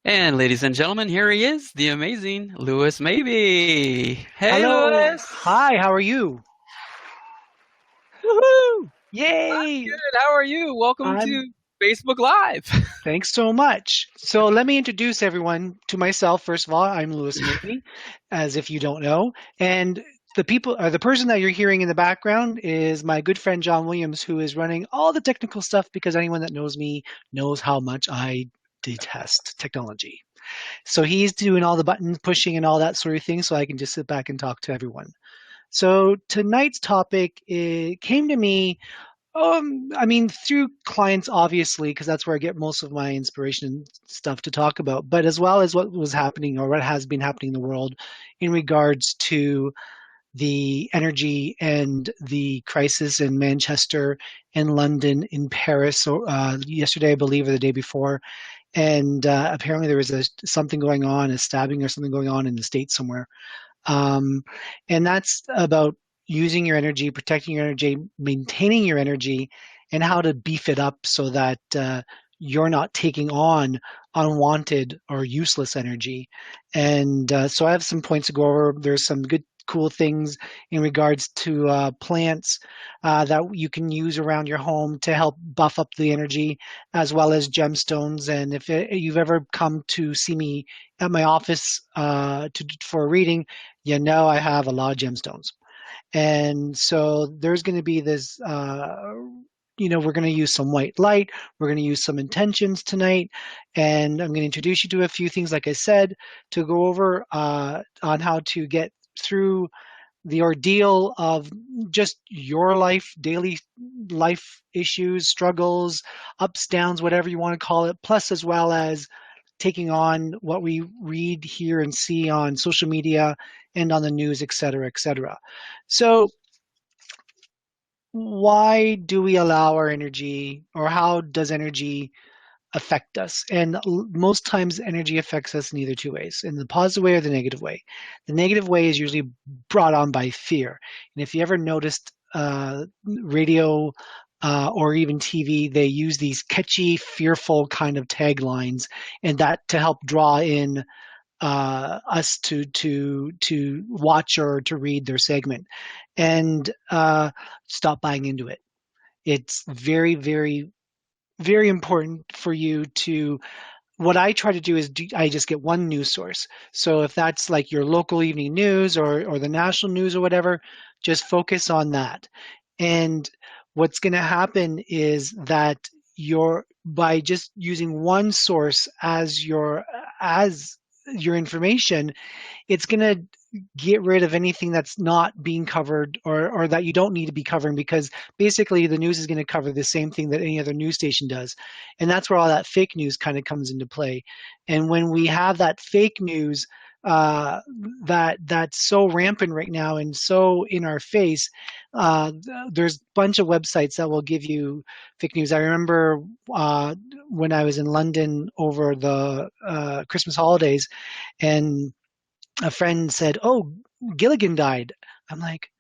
And ladies and gentlemen, here he is, the amazing Lewis Mabee. Hey, Hello. Lewis! Hi, how are you? Woohoo! I'm Yay. good. How are you? Welcome I'm to Facebook Live. Thanks so much. So let me introduce everyone to myself. First of all, I'm Lewis Mabee, as if you don't know. And the person that you're hearing in the background is my good friend John Williams, who is running all the technical stuff because anyone that knows me knows how much I detest technology. So he's doing all the button pushing and all that sort of thing so I can just sit back and talk to everyone. So tonight's topic came to me, I mean, through clients, obviously, because that's where I get most of my inspiration and stuff to talk about, but as well as what was happening or what has been happening in the world in regards to the energy and the crisis in Manchester, in London, in Paris, yesterday, I believe, or the day before. And apparently there was something going on, a stabbing or something going on in the States somewhere. Um, and that's about using your energy, protecting your energy, maintaining your energy, and how to beef it up so that you're not taking on unwanted or useless energy. And so I have some points to go over. There's some good, cool things in regards to plants that you can use around your home to help buff up the energy, as well as gemstones. And if you've ever come to see me at my office for a reading, you know I have a lot of gemstones. And so there's going to be this, we're going to use some white light. We're going to use some intentions tonight. And I'm going to introduce you to a few things, like I said, to go over on how to get through the ordeal of just your life, daily life issues, struggles, ups, downs, whatever you want to call it, plus as well as taking on what we read, hear, and see on social media and on the news, et cetera, et cetera. So, why do we allow our energy, or how does energy affect us? And most times, energy affects us in either two ways, in the positive way or the negative way. The negative way is usually brought on by fear. And if you ever noticed radio or even TV, they use these catchy, fearful kind of taglines, and that to help draw in us to watch or to read their segment, and stop buying into it. It's very, very, very important for you to. What I try to do is I just get one news source. So if that's like your local evening news or the national news or whatever, just focus on that. And what's going to happen is that you're by just using one source as your information, it's going to get rid of anything that's not being covered, or that you don't need to be covering, because basically the news is going to cover the same thing that any other news station does. And that's where all that fake news kind of comes into play. And when we have that fake news uh, that's so rampant right now and so in our face, there's a bunch of websites that will give you fake news. I remember uh, when I was in London over the Christmas holidays, and a friend said, "Oh, Gilligan died." I'm like,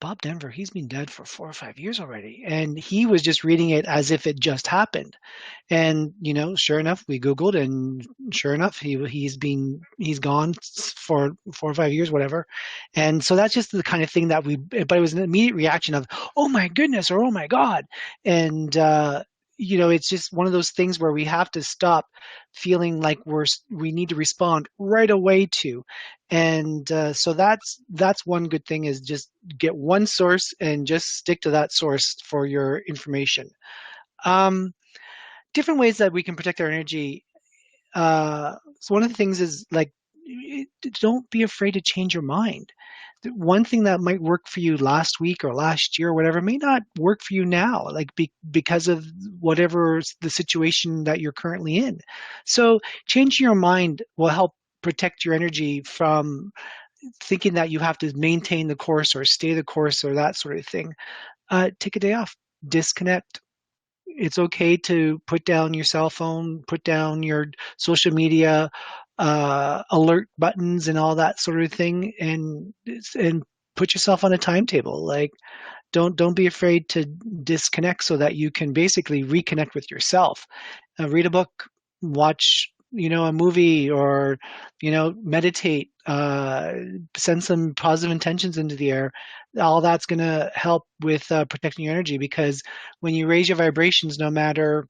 Bob Denver, he's been dead for 4 or 5 years already. And he was just reading it as if it just happened. And, sure enough, we Googled, and sure enough, he's gone for 4 or 5 years, whatever. And so that's just the kind of thing but it was an immediate reaction of, oh my goodness, or oh my God. And, it's just one of those things where we have to stop feeling like we need to respond right away to. And so that's one good thing, is just get one source and just stick to that source for your information. Um, Different ways that we can protect our energy. So one of the things is, like, don't be afraid to change your mind. One thing that might work for you last week or last year or whatever may not work for you now, like because of whatever the situation that you're currently in. So changing your mind will help protect your energy from thinking that you have to maintain the course or stay the course or that sort of thing. Take a day off, disconnect. It's okay to put down your cell phone, put down your social media alert buttons and all that sort of thing, and put yourself on a timetable. Like, don't be afraid to disconnect so that you can basically reconnect with yourself. Read a book, watch. a movie, or meditate, send some positive intentions into the air. All that's going to help with protecting your energy, because when you raise your vibrations, no matter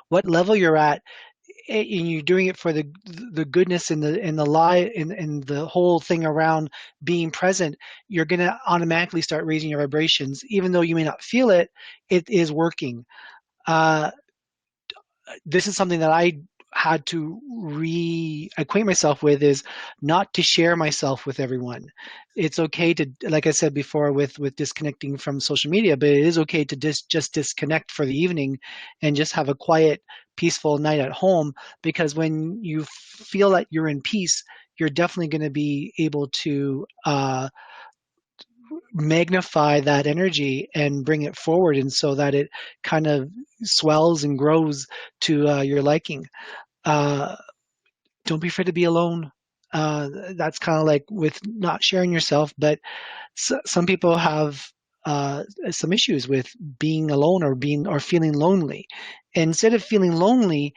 what level you're at, and you're doing it for the goodness and the lie and the whole thing around being present, you're going to automatically start raising your vibrations, even though you may not feel it. It is working. uh, this is something that I had to reacquaint myself with, is not to share myself with everyone. It's okay to, like I said before, with disconnecting from social media, but it is okay to just disconnect for the evening and just have a quiet, peaceful night at home. Because when you feel that you're in peace, you're definitely going to be able to magnify that energy and bring it forward, and so that it kind of swells and grows to your liking. uh, don't be afraid to be alone. That's kind of like with not sharing yourself, but some people have some issues with being alone, or feeling lonely. Instead of feeling lonely,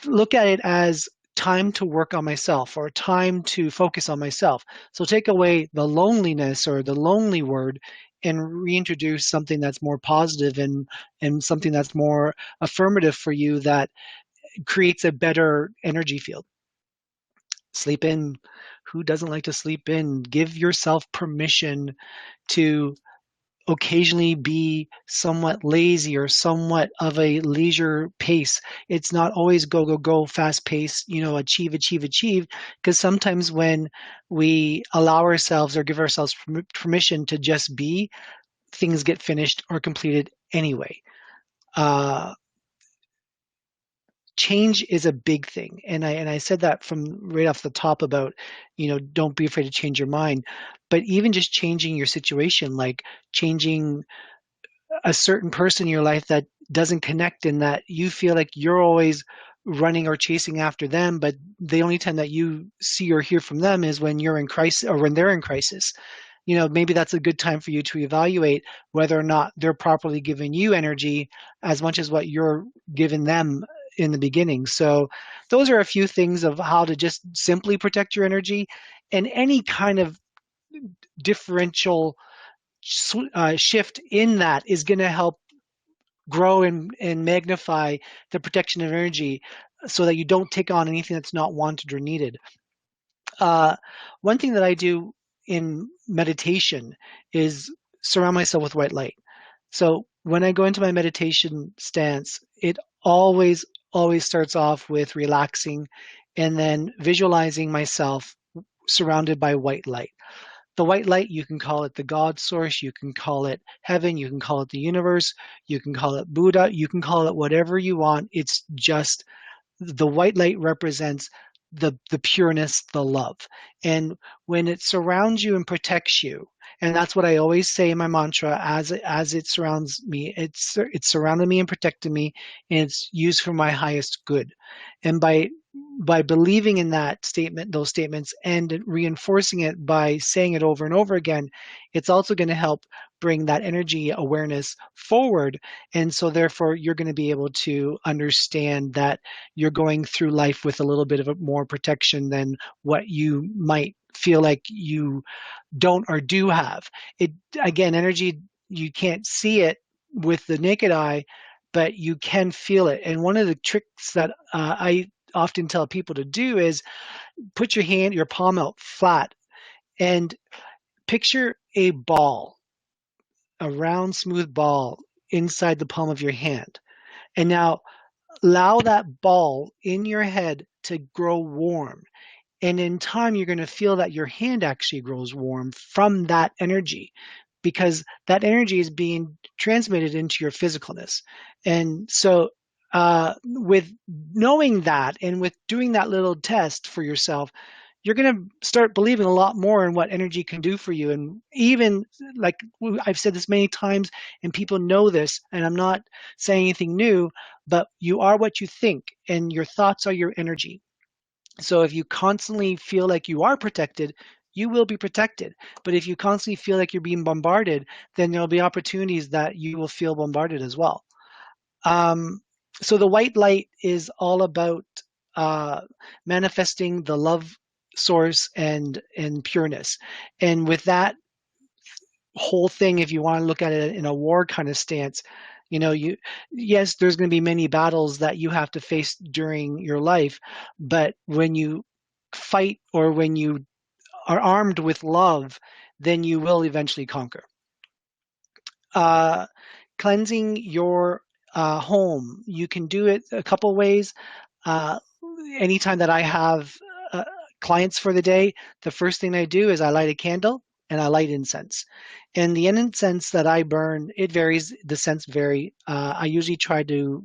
look at it as time to work on myself, or time to focus on myself. So take away the loneliness or the lonely word, and reintroduce something that's more positive, and something that's more affirmative for you, that creates a better energy field. Sleep in. Who doesn't like to sleep in? Give yourself permission to occasionally be somewhat lazy, or somewhat of a leisure pace. It's not always go, go, go, fast pace, achieve, achieve, achieve. Because sometimes when we allow ourselves, or give ourselves permission to just be, things get finished or completed anyway. Uh, Change is a big thing, and I said that from right off the top about, don't be afraid to change your mind. But even just changing your situation, like changing a certain person in your life that doesn't connect, in that you feel like you're always running or chasing after them, but the only time that you see or hear from them is when you're in crisis, or when they're in crisis. Maybe that's a good time for you to evaluate whether or not they're properly giving you energy as much as what you're giving them in the beginning. So those are a few things of how to just simply protect your energy. And any kind of differential shift in that is going to help grow and magnify the protection of energy, so that you don't take on anything that's not wanted or needed. Uh, One thing that I do in meditation is surround myself with white light. So when I go into my meditation stance, it always, always starts off with relaxing, and then visualizing myself surrounded by white light. The white light, you can call it the God source, you can call it heaven, you can call it the universe, you can call it Buddha, you can call it whatever you want. It's just, the white light represents the pureness, the love. And when it surrounds you and protects you, and that's what I always say in my mantra, as it surrounds me, it's surrounded me and protected me, and it's used for my highest good. And by believing in that statement, those statements, and reinforcing it by saying it over and over again, it's also going to help bring that energy awareness forward. And so therefore you're going to be able to understand that you're going through life with a little bit of a more protection than what you might feel like you don't or do have. It, again, energy, you can't see it with the naked eye, but you can feel it. And one of the tricks that I often tell people to do is put your palm out flat, and picture a ball, a round, smooth ball inside the palm of your hand. And now allow that ball in your head to grow warm. And in time, you're going to feel that your hand actually grows warm from that energy, because that energy is being transmitted into your physicalness. And so, with knowing that, and with doing that little test for yourself, you're going to start believing a lot more in what energy can do for you. And even, like I've said this many times, and people know this, and I'm not saying anything new, but you are what you think, and your thoughts are your energy. So if you constantly feel like you are protected, you will be protected. But if you constantly feel like you're being bombarded, then there'll be opportunities that you will feel bombarded as well. Um, so the white light is all about manifesting the love source and pureness. And with that whole thing, if you want to look at it in a war kind of stance, you know, you yes, there's going to be many battles that you have to face during your life, but when you fight or when you are armed with love, then you will eventually conquer. Uh, Cleansing your home, you can do it a couple ways. Uh, Anytime that I have uh, clients for the day, the first thing I do is I light a candle and I light incense. And the incense that I burn, it varies. The scents vary. I usually try to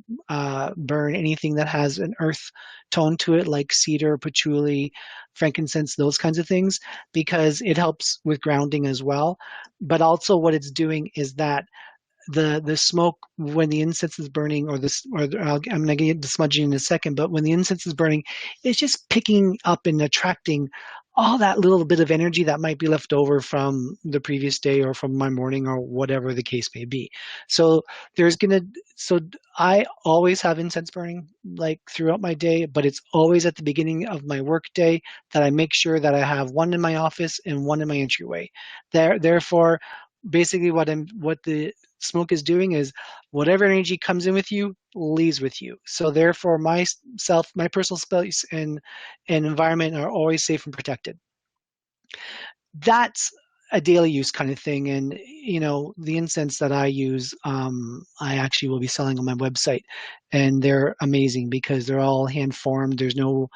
burn anything that has an earth tone to it, like cedar, patchouli, frankincense, those kinds of things, because it helps with grounding as well. But also, what it's doing is that the smoke when the incense is burning, or this, or I'm going to get to smudging in a second, but when the incense is burning, it's just picking up and attracting all that little bit of energy that might be left over from the previous day or from my morning or whatever the case may be. So there's gonna so I always have incense burning like throughout my day, but it's always at the beginning of my work day that I make sure that I have one in my office and one in my entryway. Therefore, basically what the smoke is doing is whatever energy comes in with you leaves with you. So therefore, my personal space and environment are always safe and protected. That's a daily use kind of thing. And the incense that I use, I actually will be selling on my website, and they're amazing because they're all hand formed. There's no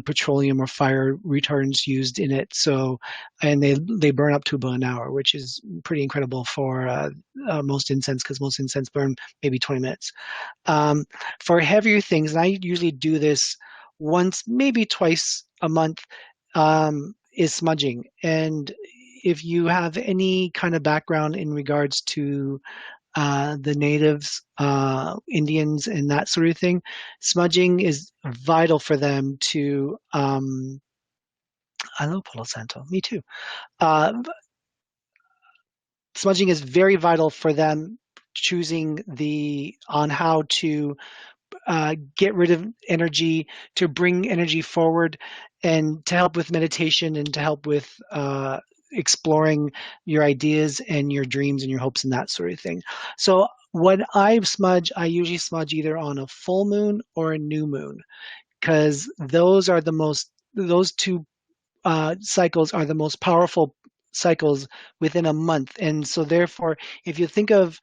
petroleum or fire retardants used in it. So, and they burn up to about an hour, which is pretty incredible for most incense, because most incense burn maybe 20 minutes. Um, for heavier things, and I usually do this once, maybe twice a month, is smudging. And if you have any kind of background in regards to the natives, Indians, and that sort of thing, smudging is vital for them to. I love Palo Santo. Me too. Uh, Smudging is very vital for them choosing the on how to get rid of energy, to bring energy forward, and to help with meditation, and to help with exploring your ideas and your dreams and your hopes and that sort of thing. So when I smudge, I usually smudge either on a full moon or a new moon, because those two cycles are the most powerful cycles within a month. And so therefore, if you think of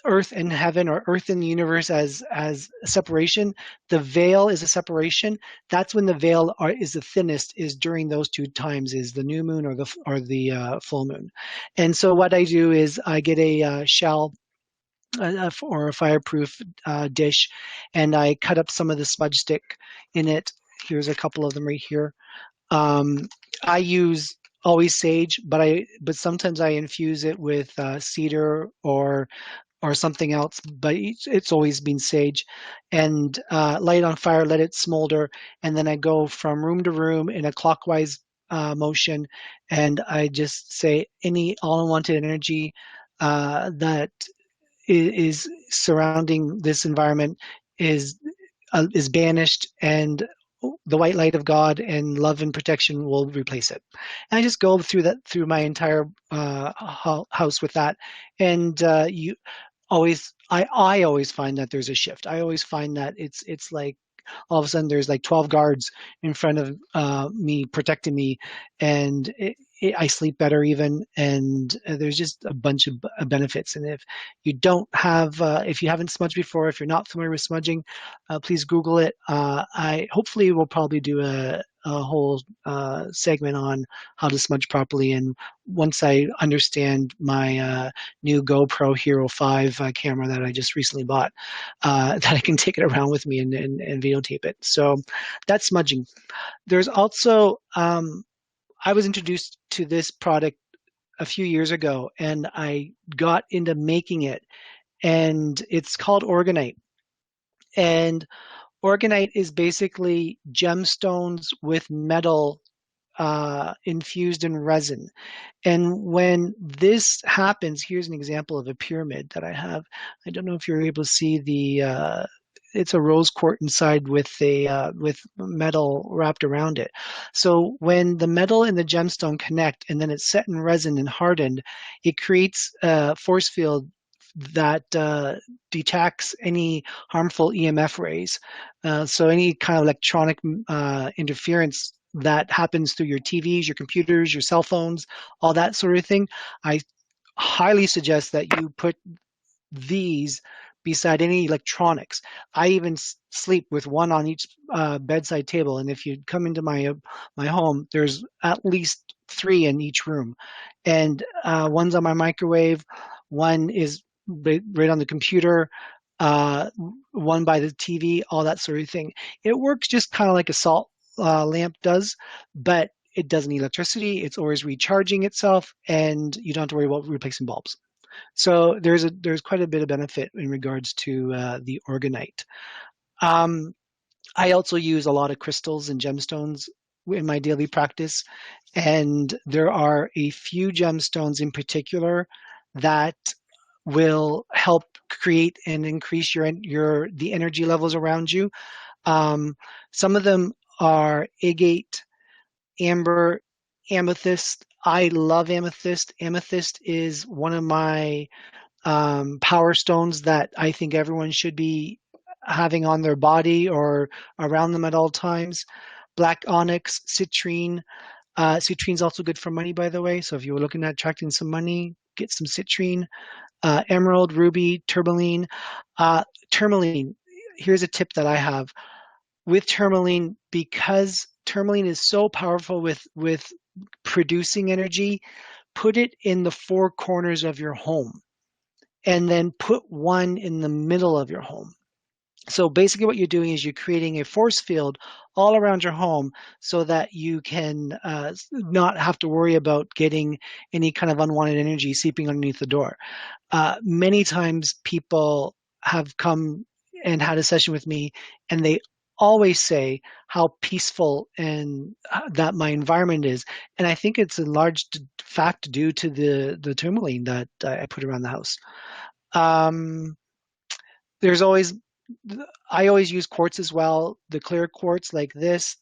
earth and heaven, or earth and the universe as a separation, the veil is a separation. That's when the veil is the thinnest, is during those two times, is the new moon or the full moon. And so what I do is I get a shell, or a fireproof dish, and I cut up some of the smudge stick in it. Here's a couple of them right here. um, I use always sage, but sometimes I infuse it with cedar or something else, but it's always been sage. And light it on fire, let it smolder, and then I go from room to room in a clockwise motion, and I just say any all unwanted energy that is surrounding this environment is banished, and the white light of God and love and protection will replace it. And I just go through my entire house with that, and you always I always find that there's a shift. I always find that it's like all of a sudden there's like 12 guards in front of me protecting me, and I sleep better even, and there's just a bunch of benefits. And if you haven't smudged before, if you're not familiar with smudging, please Google it. I hopefully will probably do a whole segment on how to smudge properly, and once I understand my new GoPro Hero 5 camera that I just recently bought, that I can take it around with me and videotape it. So that's smudging. There's also, I was introduced to this product a few years ago, and I got into making it, and it's called Organite. And Organite is basically gemstones with metal infused in resin. And when this happens, here's an example of a pyramid that I have. I don't know if you're able to see it's a rose quartz inside with metal wrapped around it. So when the metal and the gemstone connect and then it's set in resin and hardened, it creates a force field that detects any harmful EMF rays. So any kind of electronic interference that happens through your TVs, your computers, your cell phones, all that sort of thing, I highly suggest that you put these beside any electronics. I even sleep with one on each bedside table, and if you come into my home, there's at least three in each room, and one's on my microwave, one is right on the computer, uh, one by the TV, all that sort of thing. It works just kind of like a salt lamp does, but it doesn't need electricity. It's always recharging itself, and you don't have to worry about replacing bulbs. So there's quite a bit of benefit in regards to the Organite. Um, I also use a lot of crystals and gemstones in my daily practice, and there are a few gemstones in particular that will help create and increase your the energy levels around you. Um, some of them are agate, amber, amethyst. I love amethyst. Amethyst is one of my power stones that I think everyone should be having on their body or around them at all times. Black onyx, citrine. Citrine's also good for money, by the way. So if you were looking at attracting some money, get some citrine. Emerald, ruby, tourmaline. Tourmaline. Here's a tip that I have with tourmaline, because tourmaline is so powerful with producing energy. Put it in the four corners of your home and then put one in the middle of your home. So basically what you're doing is you're creating a force field all around your home so that you can not have to worry about getting any kind of unwanted energy seeping underneath the door. Many times people have come and had a session with me, and they always say how peaceful and that my environment is. And I think it's in large fact due to the tourmaline that I put around the house. Um, there's always, I always use quartz as well, the clear quartz like this,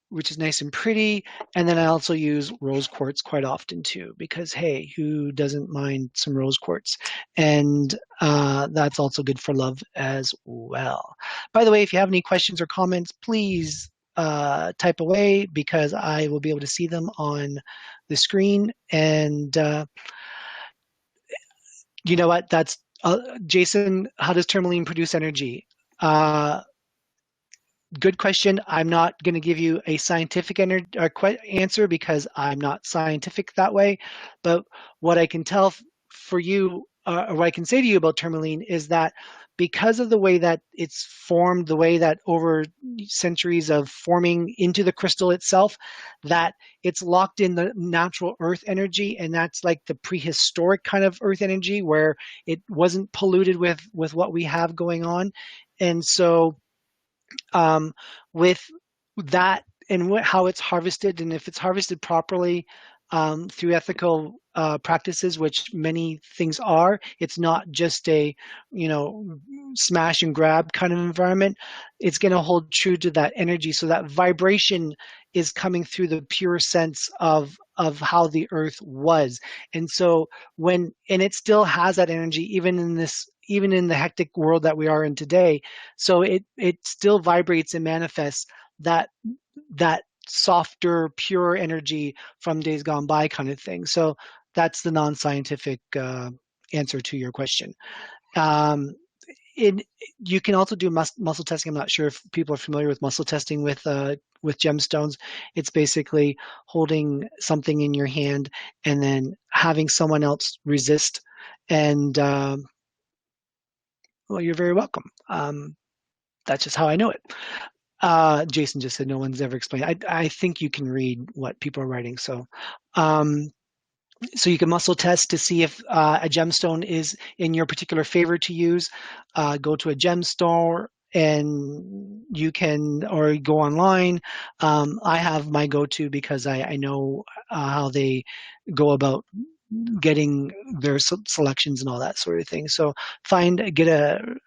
which is nice and pretty. And then I also use rose quartz quite often too, because hey, who doesn't mind some rose quartz? And that's also good for love as well. By the way, if you have any questions or comments, please type away, because I will be able to see them on the screen. And you know what? That's Jason. How does tourmaline produce energy? Uh, Good question. I'm not going to give you a scientific answer because I'm not scientific that way. But what I can tell for you, or what I can say to you about tourmaline, is that because of the way that it's formed, the way that over centuries of forming into the crystal itself, that it's locked in the natural earth energy, and that's like the prehistoric kind of earth energy where it wasn't polluted with what we have going on. And so um, with that and how it's harvested, and if it's harvested properly through ethical practices, which many things are, it's not just a smash and grab kind of environment. It's going to hold true to that energy, so that vibration is coming through the pure sense of how the earth was. And so and it still has that energy even in the hectic world that we are in today. So it still vibrates and manifests that softer, pure energy from days gone by kind of thing. So that's the non-scientific answer to your question. Um, you can also do muscle testing. I'm not sure if people are familiar with muscle testing with gemstones. It's basically holding something in your hand and then having someone else resist. And well, you're very welcome. That's just how I know it. Jason just said no one's ever explained. I think you can read what people are writing. So you can muscle test to see if a gemstone is in your particular favor to use. Go to a gem store and you can, or go online. I have my go-to because I know how they go about getting their selections and all that sort of thing. So get a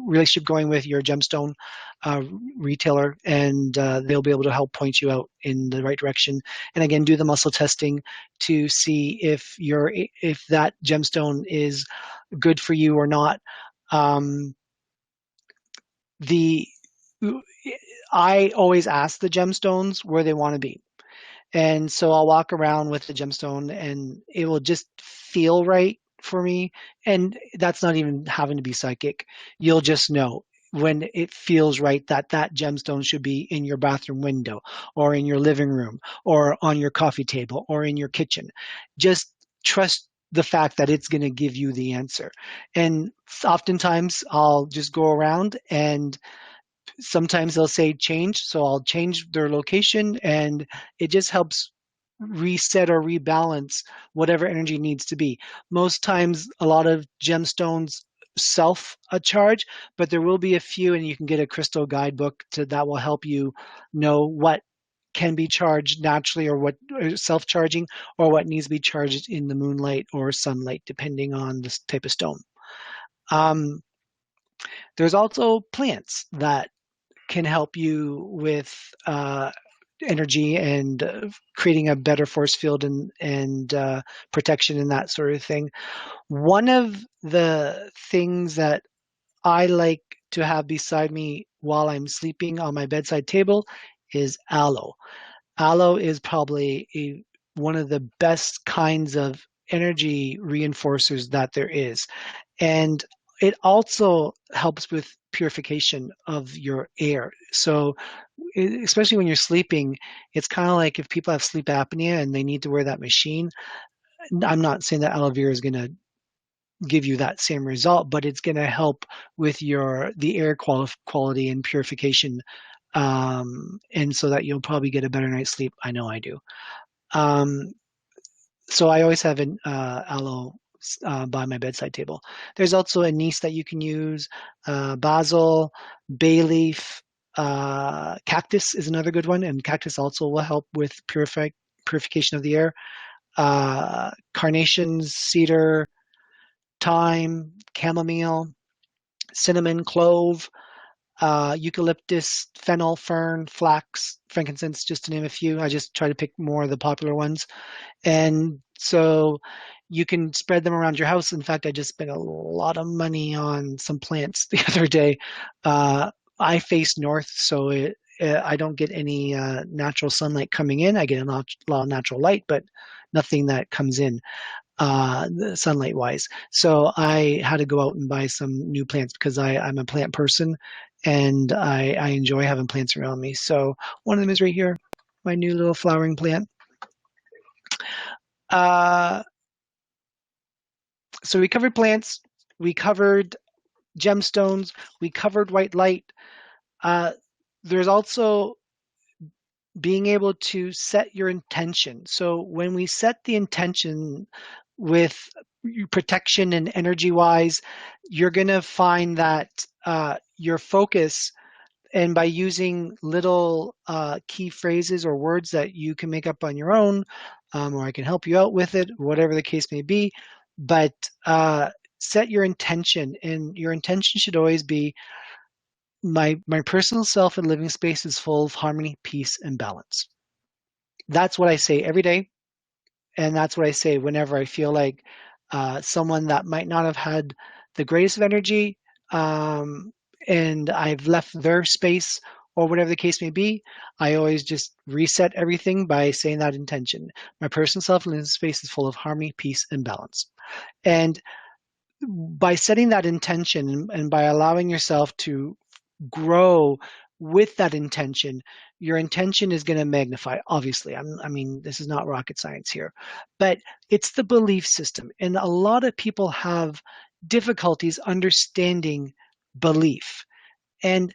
relationship going with your gemstone uh, retailer, and they'll be able to help point you out in the right direction. And again, do the muscle testing to see if that gemstone is good for you or not. Um, the I always ask the gemstones where they want to be. And so I'll walk around with the gemstone and it will just feel right for me. And that's not even having to be psychic. You'll just know when it feels right that that gemstone should be in your bathroom window or in your living room or on your coffee table or in your kitchen. Just trust the fact that it's going to give you the answer. And oftentimes I'll just go around and sometimes they'll say change, so I'll change their location, and it just helps reset or rebalance whatever energy needs to be. Most times, a lot of gemstones self a charge, but there will be a few, and you can get a crystal guidebook that will help you know what can be charged naturally or what self-charging or what needs to be charged in the moonlight or sunlight, depending on the type of stone. Um, there's also plants that can help you with energy and creating a better force field and protection and that sort of thing. One of the things that I like to have beside me while I'm sleeping on my bedside table is aloe. Aloe is probably one of the best kinds of energy reinforcers that there is. And it also helps with purification of your air. So, especially when you're sleeping, it's kind of like if people have sleep apnea and they need to wear that machine. I'm not saying that aloe vera is going to give you that same result, but it's going to help with the air quality and purification, and so that you'll probably get a better night's sleep. I know I do. Um, so I always have an aloe by my bedside table. There's also anise that you can use, basil, bay leaf, cactus is another good one, and cactus also will help with purification of the air. Carnations, cedar, thyme, chamomile, cinnamon, clove, eucalyptus, fennel, fern, flax, frankincense, just to name a few. I just try to pick more of the popular ones. And so you can spread them around your house. In fact, I just spent a lot of money on some plants the other day. I face north, so I don't get any natural sunlight coming in. I get a lot of natural light, but nothing that comes in sunlight wise. So I had to go out and buy some new plants because I'm a plant person and I enjoy having plants around me. So one of them is right here, my new little flowering plant. Uh, so we covered plants, we covered gemstones, we covered white light. Uh, there's also being able to set your intention. So when we set the intention with protection and energy wise, you're going to find that your focus, and by using little key phrases or words that you can make up on your own, or I can help you out with it, whatever the case may be, but set your intention, and your intention should always be my personal self and living space is full of harmony, peace, and balance. That's what I say every day. And that's what I say whenever I feel like someone that might not have had the greatest of energy, and I've left their space or whatever the case may be, I always just reset everything by saying that intention. My personal self and living space is full of harmony, peace, and balance. And by setting that intention and by allowing yourself to grow with that intention, your intention is going to magnify. Obviously, I mean, this is not rocket science here, but it's the belief system. And a lot of people have difficulties understanding belief. And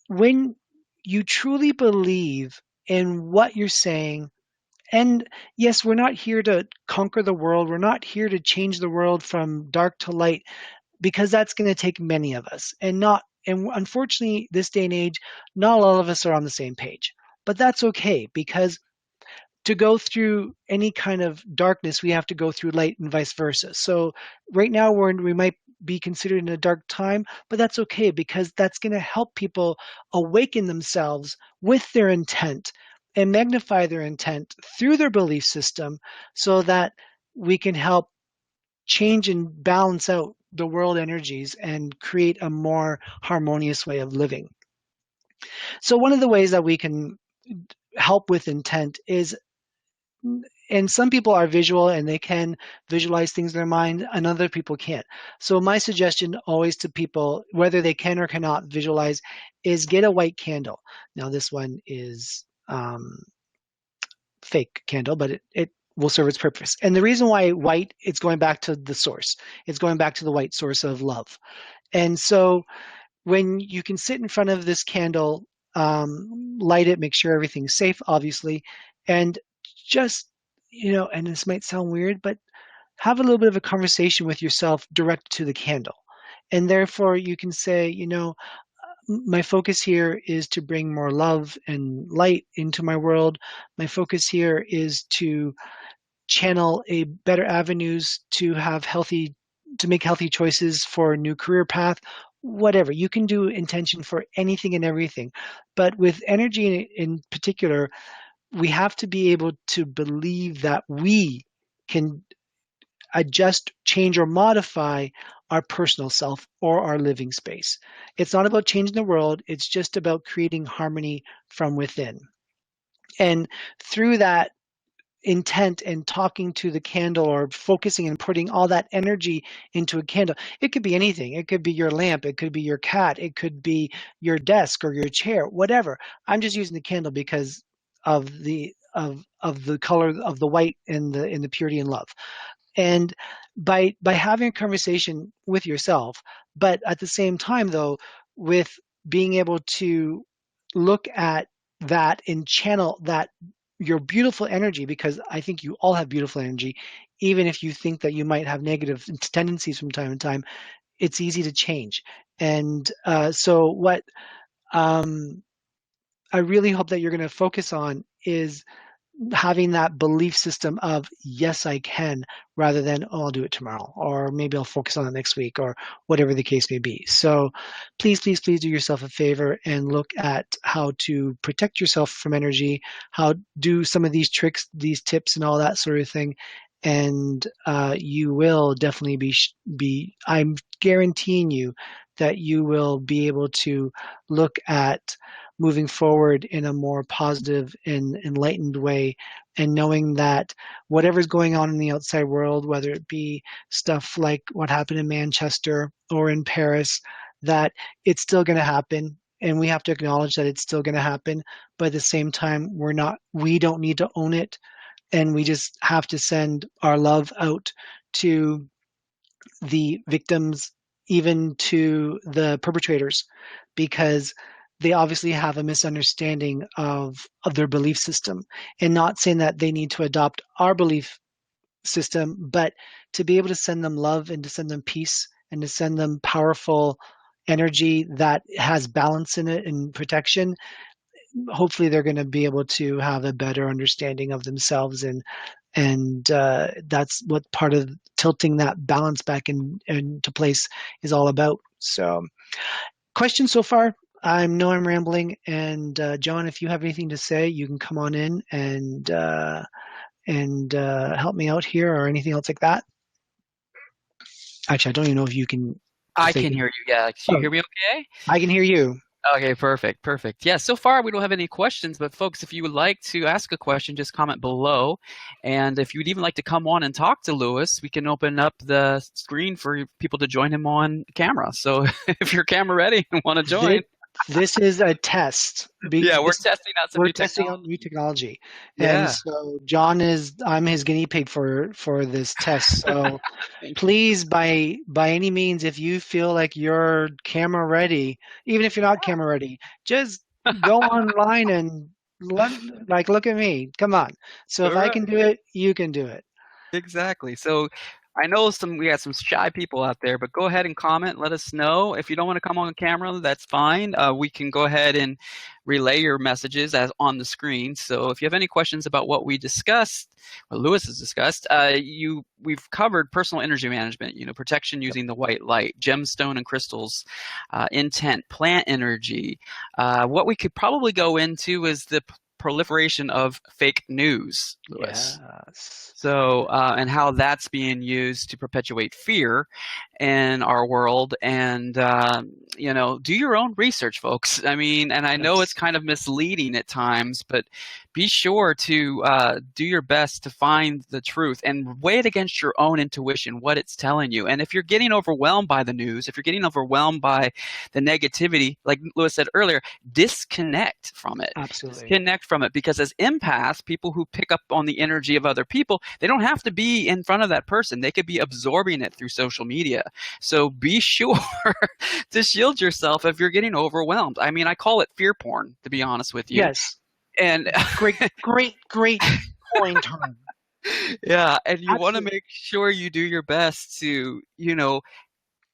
when you truly believe in what you're saying, and yes, we're not here to conquer the world. We're not here to change the world from dark to light, because that's going to take many of us, and unfortunately this day and age not all of us are on the same page, but that's okay, because to go through any kind of darkness, we have to go through light and vice versa. So right now we might be considered in a dark time, but that's okay because that's going to help people awaken themselves with their intent and magnify their intent through their belief system so that we can help change and balance out the world energies and create a more harmonious way of living. So one of the ways that we can help with intent is, and some people are visual and they can visualize things in their mind and other people can't. So my suggestion always to people, whether they can or cannot visualize, is get a white candle. Now this one is fake candle, but it will serve its purpose. And the reason why white, it's going back to the source. It's going back to the white source of love. And so when you can sit in front of this candle, light it, make sure everything's safe, obviously, and just, and this might sound weird, but have a little bit of a conversation with yourself direct to the candle. And therefore you can say, my focus here is to bring more love and light into my world. My focus here is to channel a better avenues to make healthy choices for a new career path. Whatever, you can do intention for anything and everything, but with energy in particular, we have to be able to believe that we can adjust, change, or modify our personal self or our living space. It's not about changing the world, it's just about creating harmony from within. And through that intent and talking to the candle or focusing and putting all that energy into a candle, it could be anything. It could be your lamp, it could be your cat, it could be your desk or your chair, whatever. I'm just using the candle because of the color of the white and the purity and love. And by having a conversation with yourself, but at the same time though, with being able to look at that and channel that, your beautiful energy, because I think you all have beautiful energy, even if you think that you might have negative tendencies from time to time, it's easy to change. And so what I really hope that you're going to focus on is having that belief system of yes I can, rather than I'll do it tomorrow, or maybe I'll focus on it next week, or whatever the case may be. So please do yourself a favor and look at how to protect yourself from energy, how do some of these tricks, these tips and all that sort of thing, and you will definitely be I'm guaranteeing you that you will be able to look at moving forward in a more positive and enlightened way, and knowing that whatever's going on in the outside world, whether it be stuff like what happened in Manchester or in Paris, that it's still going to happen. And we have to acknowledge that it's still going to happen. But at the same time, we don't need to own it. And we just have to send our love out to the victims, even to the perpetrators, because they obviously have a misunderstanding of their belief system. And not saying that they need to adopt our belief system, but to be able to send them love and to send them peace and to send them powerful energy that has balance in it and protection. Hopefully they're going to be able to have a better understanding of themselves, and that's what part of tilting that balance back into place is all about. So questions so far? I know I'm rambling, and John, if you have anything to say, you can come on in and help me out here, or anything else like that. Actually, I don't even know if you can. I can hear you. Yeah. Can you hear me okay? I can hear you. Okay, perfect, perfect. Yeah, so far we don't have any questions, but folks, if you would like to ask a question, just comment below. And if you'd even like to come on and talk to Lewis, we can open up the screen for people to join him on camera. So if you're camera ready and want to join. This is a test. Yeah, we're testing out some new technology. Yeah. And so I'm his guinea pig for this test. So please, by any means, if you feel like you're camera ready, even if you're not camera ready, just go online and look at me. Come on. So if I can do it, you can do it. Exactly. So I know we got some shy people out there, but go ahead and comment. Let us know. If you don't want to come on camera, that's fine. We can go ahead and relay your messages as on the screen. So if you have any questions about what we discussed, what Lewis has discussed, we've covered personal energy management, protection using the white light, gemstone and crystals, intent, plant energy. What we could probably go into is the proliferation of fake news, Lewis. Yes. So, and how that's being used to perpetuate fear in our world. And, do your own research, folks. I mean, and I know it's Yes. kind of misleading at times, but be sure to do your best to find the truth and weigh it against your own intuition, what it's telling you. And if you're getting overwhelmed by the news, if you're getting overwhelmed by the negativity, like Lewis said earlier, disconnect from it. Absolutely. Disconnect from it, because as empaths, people who pick up on the energy of other people, they don't have to be in front of that person. They could be absorbing it through social media. So be sure to shield yourself if you're getting overwhelmed. I mean, I call it fear porn, to be honest with you. Yes. And Great point, Tom. yeah, and you want to Absolutely. make sure you do your best to,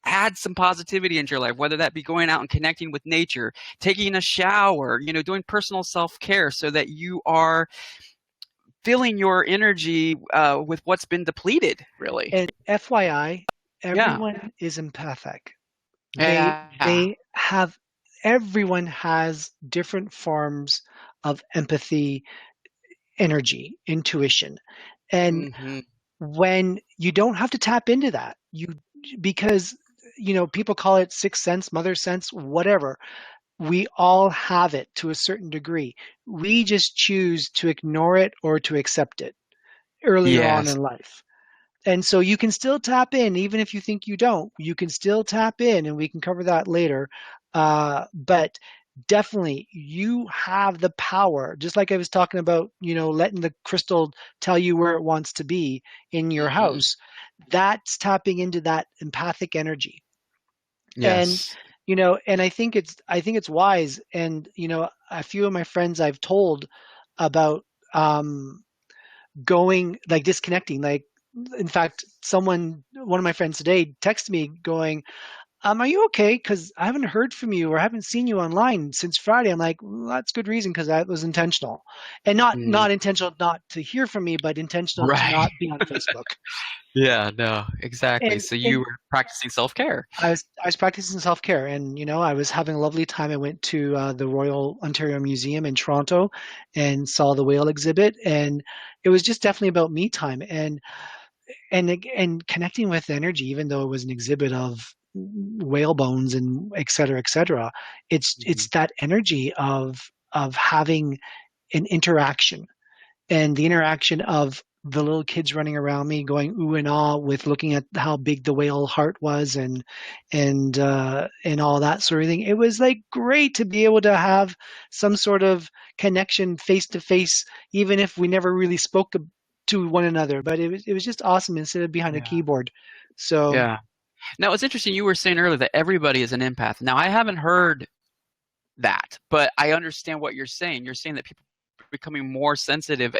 add some positivity into your life, whether that be going out and connecting with nature, taking a shower, doing personal self-care so that you are filling your energy with what's been depleted, really. And FYI, Yeah. everyone is empathic. Yeah. They have everyone has different forms of empathy, energy, intuition. And Hmm. when you don't have to tap into that, because people call it sixth sense, mother sense, whatever. We all have it to a certain degree. We just choose to ignore it or to accept it earlier on Yes. in life. And so you can still tap in, even if you think you don't. You can still tap in, and we can cover that later. But definitely, you have the power. Just like I was talking about, letting the crystal tell you where it wants to be in your Hmm. house. That's tapping into that empathic energy. And Yes. and I think it's wise. And a few of my friends I've told about going, like, disconnecting, like, in fact, one of my friends today texted me going, are you okay? Because I haven't heard from you or haven't seen you online since Friday. I'm like, well, that's good reason, because that was intentional, and not Mhm. not intentional not to hear from me, but intentional to Right. not be on Facebook. Yeah, no, exactly. And So you and were practicing self-care. I was practicing self care, and I was having a lovely time. I went to the Royal Ontario Museum in Toronto and saw the whale exhibit, and it was just definitely about me time. And connecting with energy, even though it was an exhibit of whale bones and et cetera, et cetera. It's Mhm. that energy of having an interaction, and the interaction of the little kids running around me going ooh and ah with looking at how big the whale heart was, and all that sort of thing. It was like great to be able to have some sort of connection face to face, even if we never really spoke to one another. But it was just awesome instead of behind a Yeah. keyboard. So Yeah. Now, it's interesting you were saying earlier that everybody is an empath. Now, I haven't heard that, but I understand what you're saying. You're saying that people are becoming more sensitive,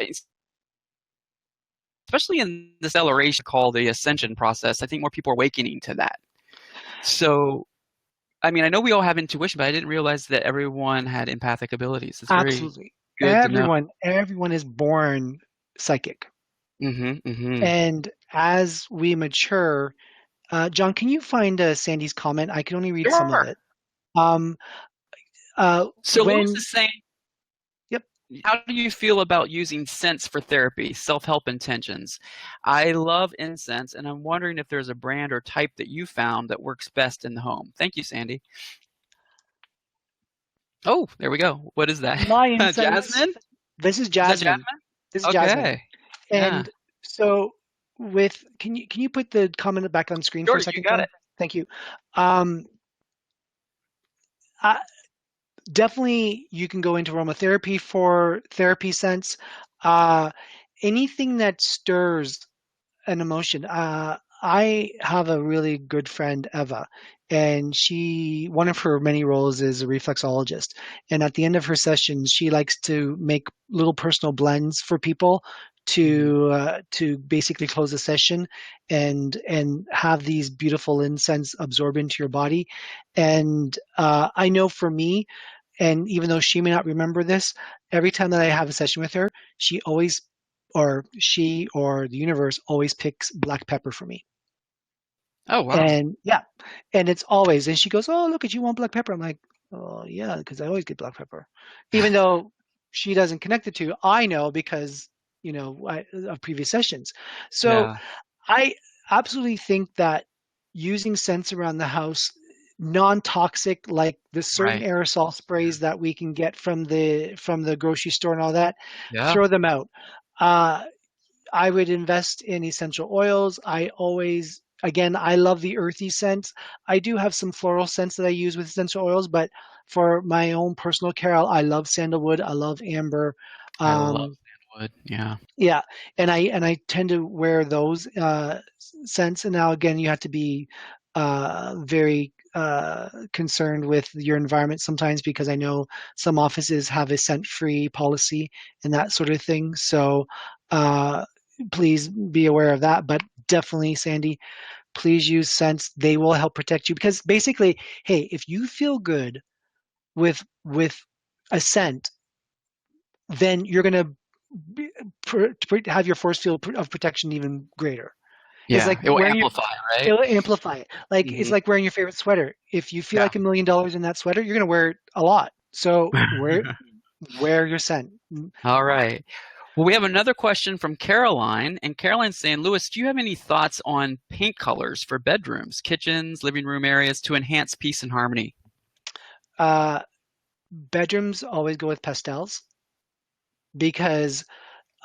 especially in this acceleration called the ascension process. I think more people are awakening to that. So, I mean, I know we all have intuition, but I didn't realize that everyone had empathic abilities. It's very absolutely, good to know. everyone is born psychic, Mhm, mhm. and as we mature, John, can you find Sandy's comment? I can only read some of Sure. it. Um, So Lewis when is saying, Yep. how do you feel about using scents for therapy, self-help intentions? I love incense, and I'm wondering if there's a brand or type that you found that works best in the home. Thank you, Sandy. Oh, there we go. What is that? my incense, Jasmine? this is Is that Jasmine. Jasmine? This is Jasmine. Okay. Yeah. And so, can you put the comment back on screen for Sure, a you second, got John? it. Thank you. Um, I, Definitely, you can go into aromatherapy for therapy sense. Uh, Anything that stirs an emotion. I have a really good friend, Eva, and one of her many roles is a reflexologist. And at the end of her sessions, she likes to make little personal blends for people Hmm. to basically close the session and have these beautiful incense absorb into your body. And I know for me, and even though she may not remember this, every time that I have a session with her, she always, or she or the universe always picks black pepper for me. Oh, wow. And yeah, and it's always, and she goes, "Oh, look at you want black pepper." I'm like, "Oh, yeah, because I always get black pepper." Even though she doesn't connect the two, I know because, of previous sessions. So Yeah. I absolutely think that using scents around the house, non-toxic, like the certain Right. aerosol Yeah. sprays that we can get from the grocery store and all that, Yeah. throw them out. Uh, I would invest in essential oils. I always, again, I love the earthy scents. I do have some floral scents that I use with essential oils, but for my own personal care, I love sandalwood. I love amber. I love Um, sandalwood. Yeah. yeah, and I tend to wear those scents. And now again, you have to be very concerned with your environment sometimes because I know some offices have a scent-free policy and that sort of thing. So uh, please be aware of that. But definitely, Sandy, please use scents. They will help protect you because basically, hey, if you feel good with a scent, then you're going to have your force field of protection even greater. It's Yeah. like It will wearing your, amplify, right? it'll amplify it. Like it's Hmm. like wearing your favorite sweater. If you feel Yeah. like $1 million in that sweater, you're gonna wear it a lot. So wear your scent. All right. Well, we have another question from Caroline, and Caroline's saying, Lewis, do you have any thoughts on paint colors for bedrooms, kitchens, living room areas to enhance peace and harmony? Uh, Bedrooms always go with pastels because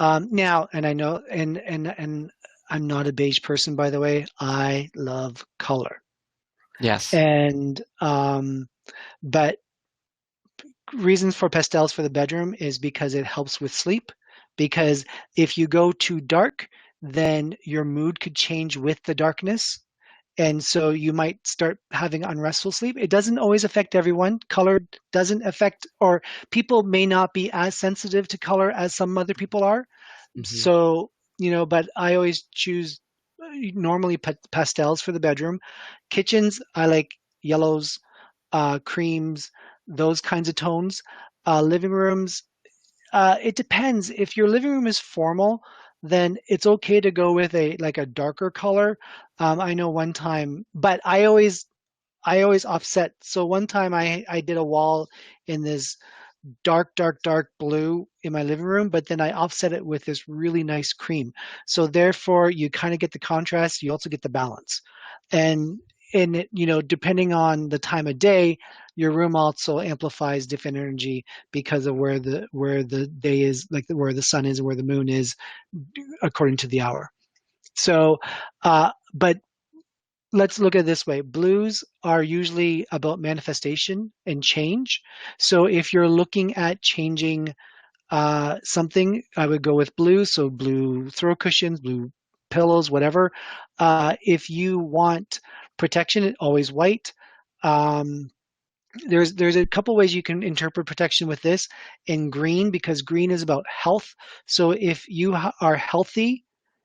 now, and I know, and I'm not a beige person, by the way. I love color, Yes. and but reasons for pastels for the bedroom is because it helps with sleep. Because if you go too dark, then your mood could change with the darkness. And so you might start having unrestful sleep. It doesn't always affect everyone. Color doesn't affect, or people may not be as sensitive to color as some other people are. Hmm. So, but I always choose normally pastels for the bedroom. Kitchens, I like yellows, creams, those kinds of tones. Living rooms, it depends. If your living room is formal, then it's okay to go with a darker color. I know one time, but I always offset. So one time I did a wall in this dark, dark, dark blue in my living room, but then I offset it with this really nice cream. So therefore, you kind of get the contrast. You also get the balance, and depending on the time of day, your room also amplifies different energy because of where the day is, like where the sun is and where the moon is, according to the hour. So, but let's look at it this way. Blues are usually about manifestation and change. So if you're looking at changing something, I would go with blue. So blue throw cushions, blue pillows, whatever. If you want protection, always white. Um, there's a couple ways you can interpret protection with this in green because green is about health. So if you are healthy,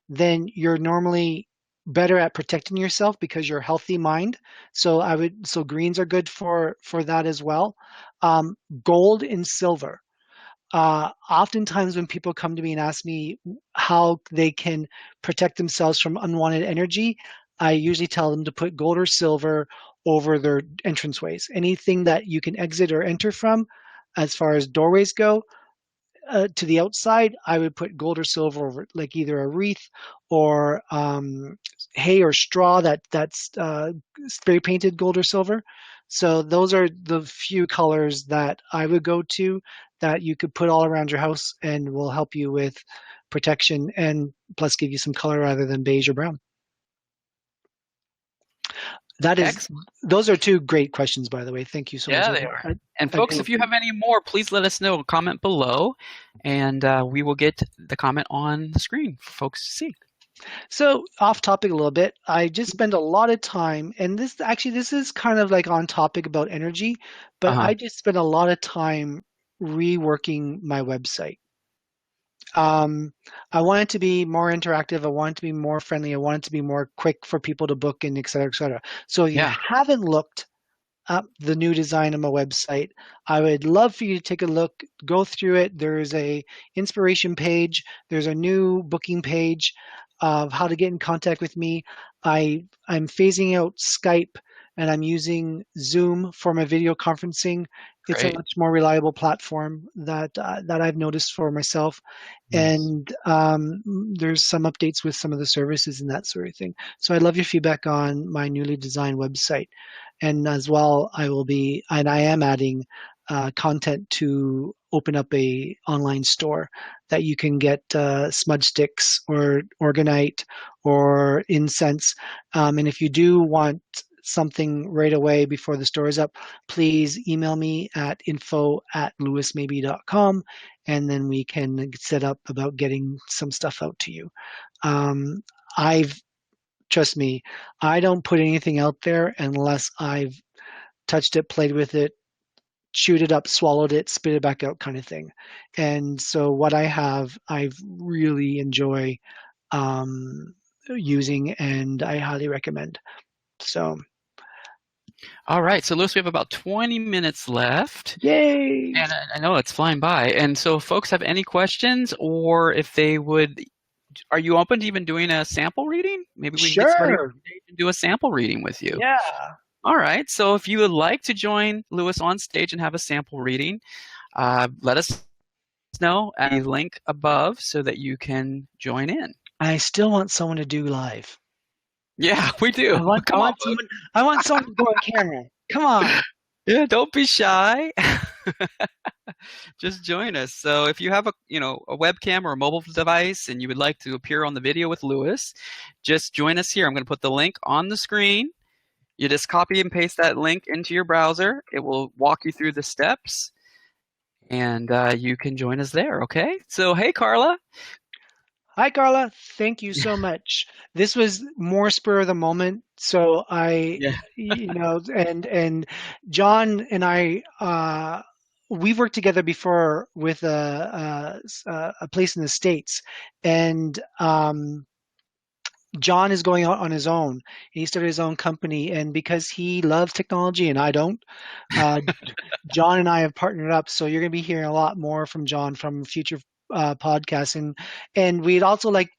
then you're normally better at protecting yourself because you're healthy mind. So greens are good for that as well. Um, Gold and silver. Oftentimes when people come to me and ask me how they can protect themselves from unwanted energy, I usually tell them to put gold or silver over their entranceways. Anything that you can exit or enter from, as far as doorways go, to the outside, I would put gold or silver over, like either a wreath or hay or straw that's spray painted gold or silver. So those are the few colors that I would go to that you could put all around your house and will help you with protection and plus give you some color rather than beige or brown. That is, Excellent. those are two great questions, by the way. Thank you so much. Yeah, they are. And I folks, do. if you have any more, please let us know. Comment below, and we will get the comment on the screen for folks to see. So off topic a little bit, I just spend a lot of time, and this is kind of like on topic about energy, but Uh-huh. I just spend a lot of time reworking my website. I want it to be more interactive. I want it to be more friendly. I want it to be more quick for people to book and et cetera, et cetera. So if you Yeah, haven't looked up the new design of my website, I would love for you to take a look, go through it. There's a inspiration page. There's a new booking page of how to get in contact with me. I'm phasing out Skype and I'm using Zoom for my video conferencing. It's a great. much more reliable platform that I've noticed for myself, Yes. and there's some updates with some of the services and that sort of thing. So I'd love your feedback on my newly designed website. And as well, I am adding content to open up a online store that you can get smudge sticks or Organite or incense. And if you do want something right away before the store is up, please email me at info@lewismabee.com, and then we can set up about getting some stuff out to you. Um, I've Trust me, I don't put anything out there unless I've touched it, played with it, chewed it up, swallowed it, spit it back out kind of thing. And so what I've really enjoy um, using, and I highly recommend. So, All right, so Lewis, we have about 20 minutes left, yay! and I know it's flying by. And so, if folks have any questions, or if they would, are you open to even doing a sample reading? Maybe we can get somebody on Sure. stage and do a sample reading with you. Yeah. All right, so if you would like to join Lewis on stage and have a sample reading, let us know at the link above so that you can join in. I still want someone to do live. Yeah, we do. I want I Come on, want someone I want someone to go on camera. Come on. yeah, don't be shy. Just join us. So if you have a webcam or a mobile device and you would like to appear on the video with Lewis, just join us here. I'm going to put the link on the screen. You just copy and paste that link into your browser. It will walk you through the steps, and you can join us there. Okay. So hey, Carla. Hi, Carla. Thank you so much. This was more spur of the moment. So Yeah. and John and I, we've worked together before with a place in the States, and John is going out on his own. He started his own company, and because he loves technology and I don't, uh, John and I have partnered up, so you're going to be hearing a lot more from John from future podcasts, and we'd also like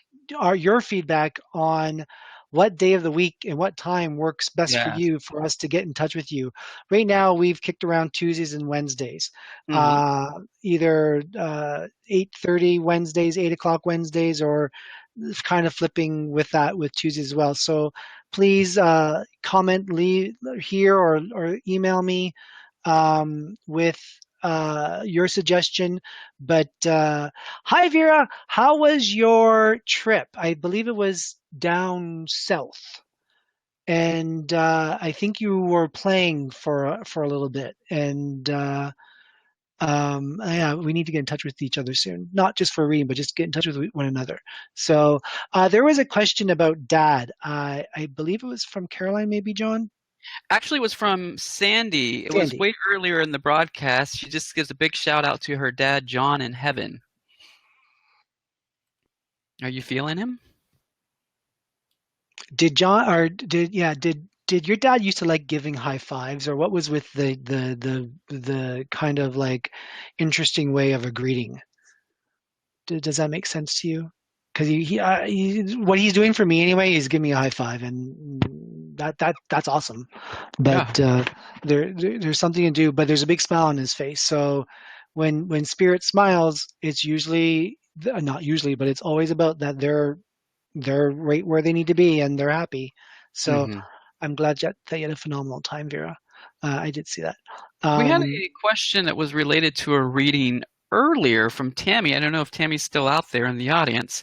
your feedback on what day of the week and what time works best for Yes. you for us to get in touch with you. Right now, we've kicked around Tuesdays and Wednesdays, Hmm. either 8:30 Wednesdays, 8 o'clock Wednesdays, or kind of flipping with that with Tuesdays as well. So please comment, leave here, or email me with your suggestion. But hi, Vera. How was your trip? I believe it was down south, and I think you were playing for a little bit. And yeah, we need to get in touch with each other soon. Not just for reading, but just get in touch with one another. So there was a question about Dad. I believe it was from Caroline, maybe John, Actually, it was from Sandy. It was Sandy. way earlier in the broadcast. She just gives a big shout out to her dad, John, in heaven. Are you feeling him? Did John or did yeah did your dad used to like giving high fives, or what was with the kind of like interesting way of a greeting? Does that make sense to you? Because what he's doing for me anyway is giving me a high five, and that's awesome. Yeah. But there's something to do. But there's a big smile on his face. So when Spirit smiles, it's usually not usually, but it's always about that they're right where they need to be and they're happy. So Hmm. I'm glad that you had a phenomenal time, Vera. I did see that. We had Um, a question that was related to a reading earlier from Tammy. I don't know if Tammy's still out there in the audience.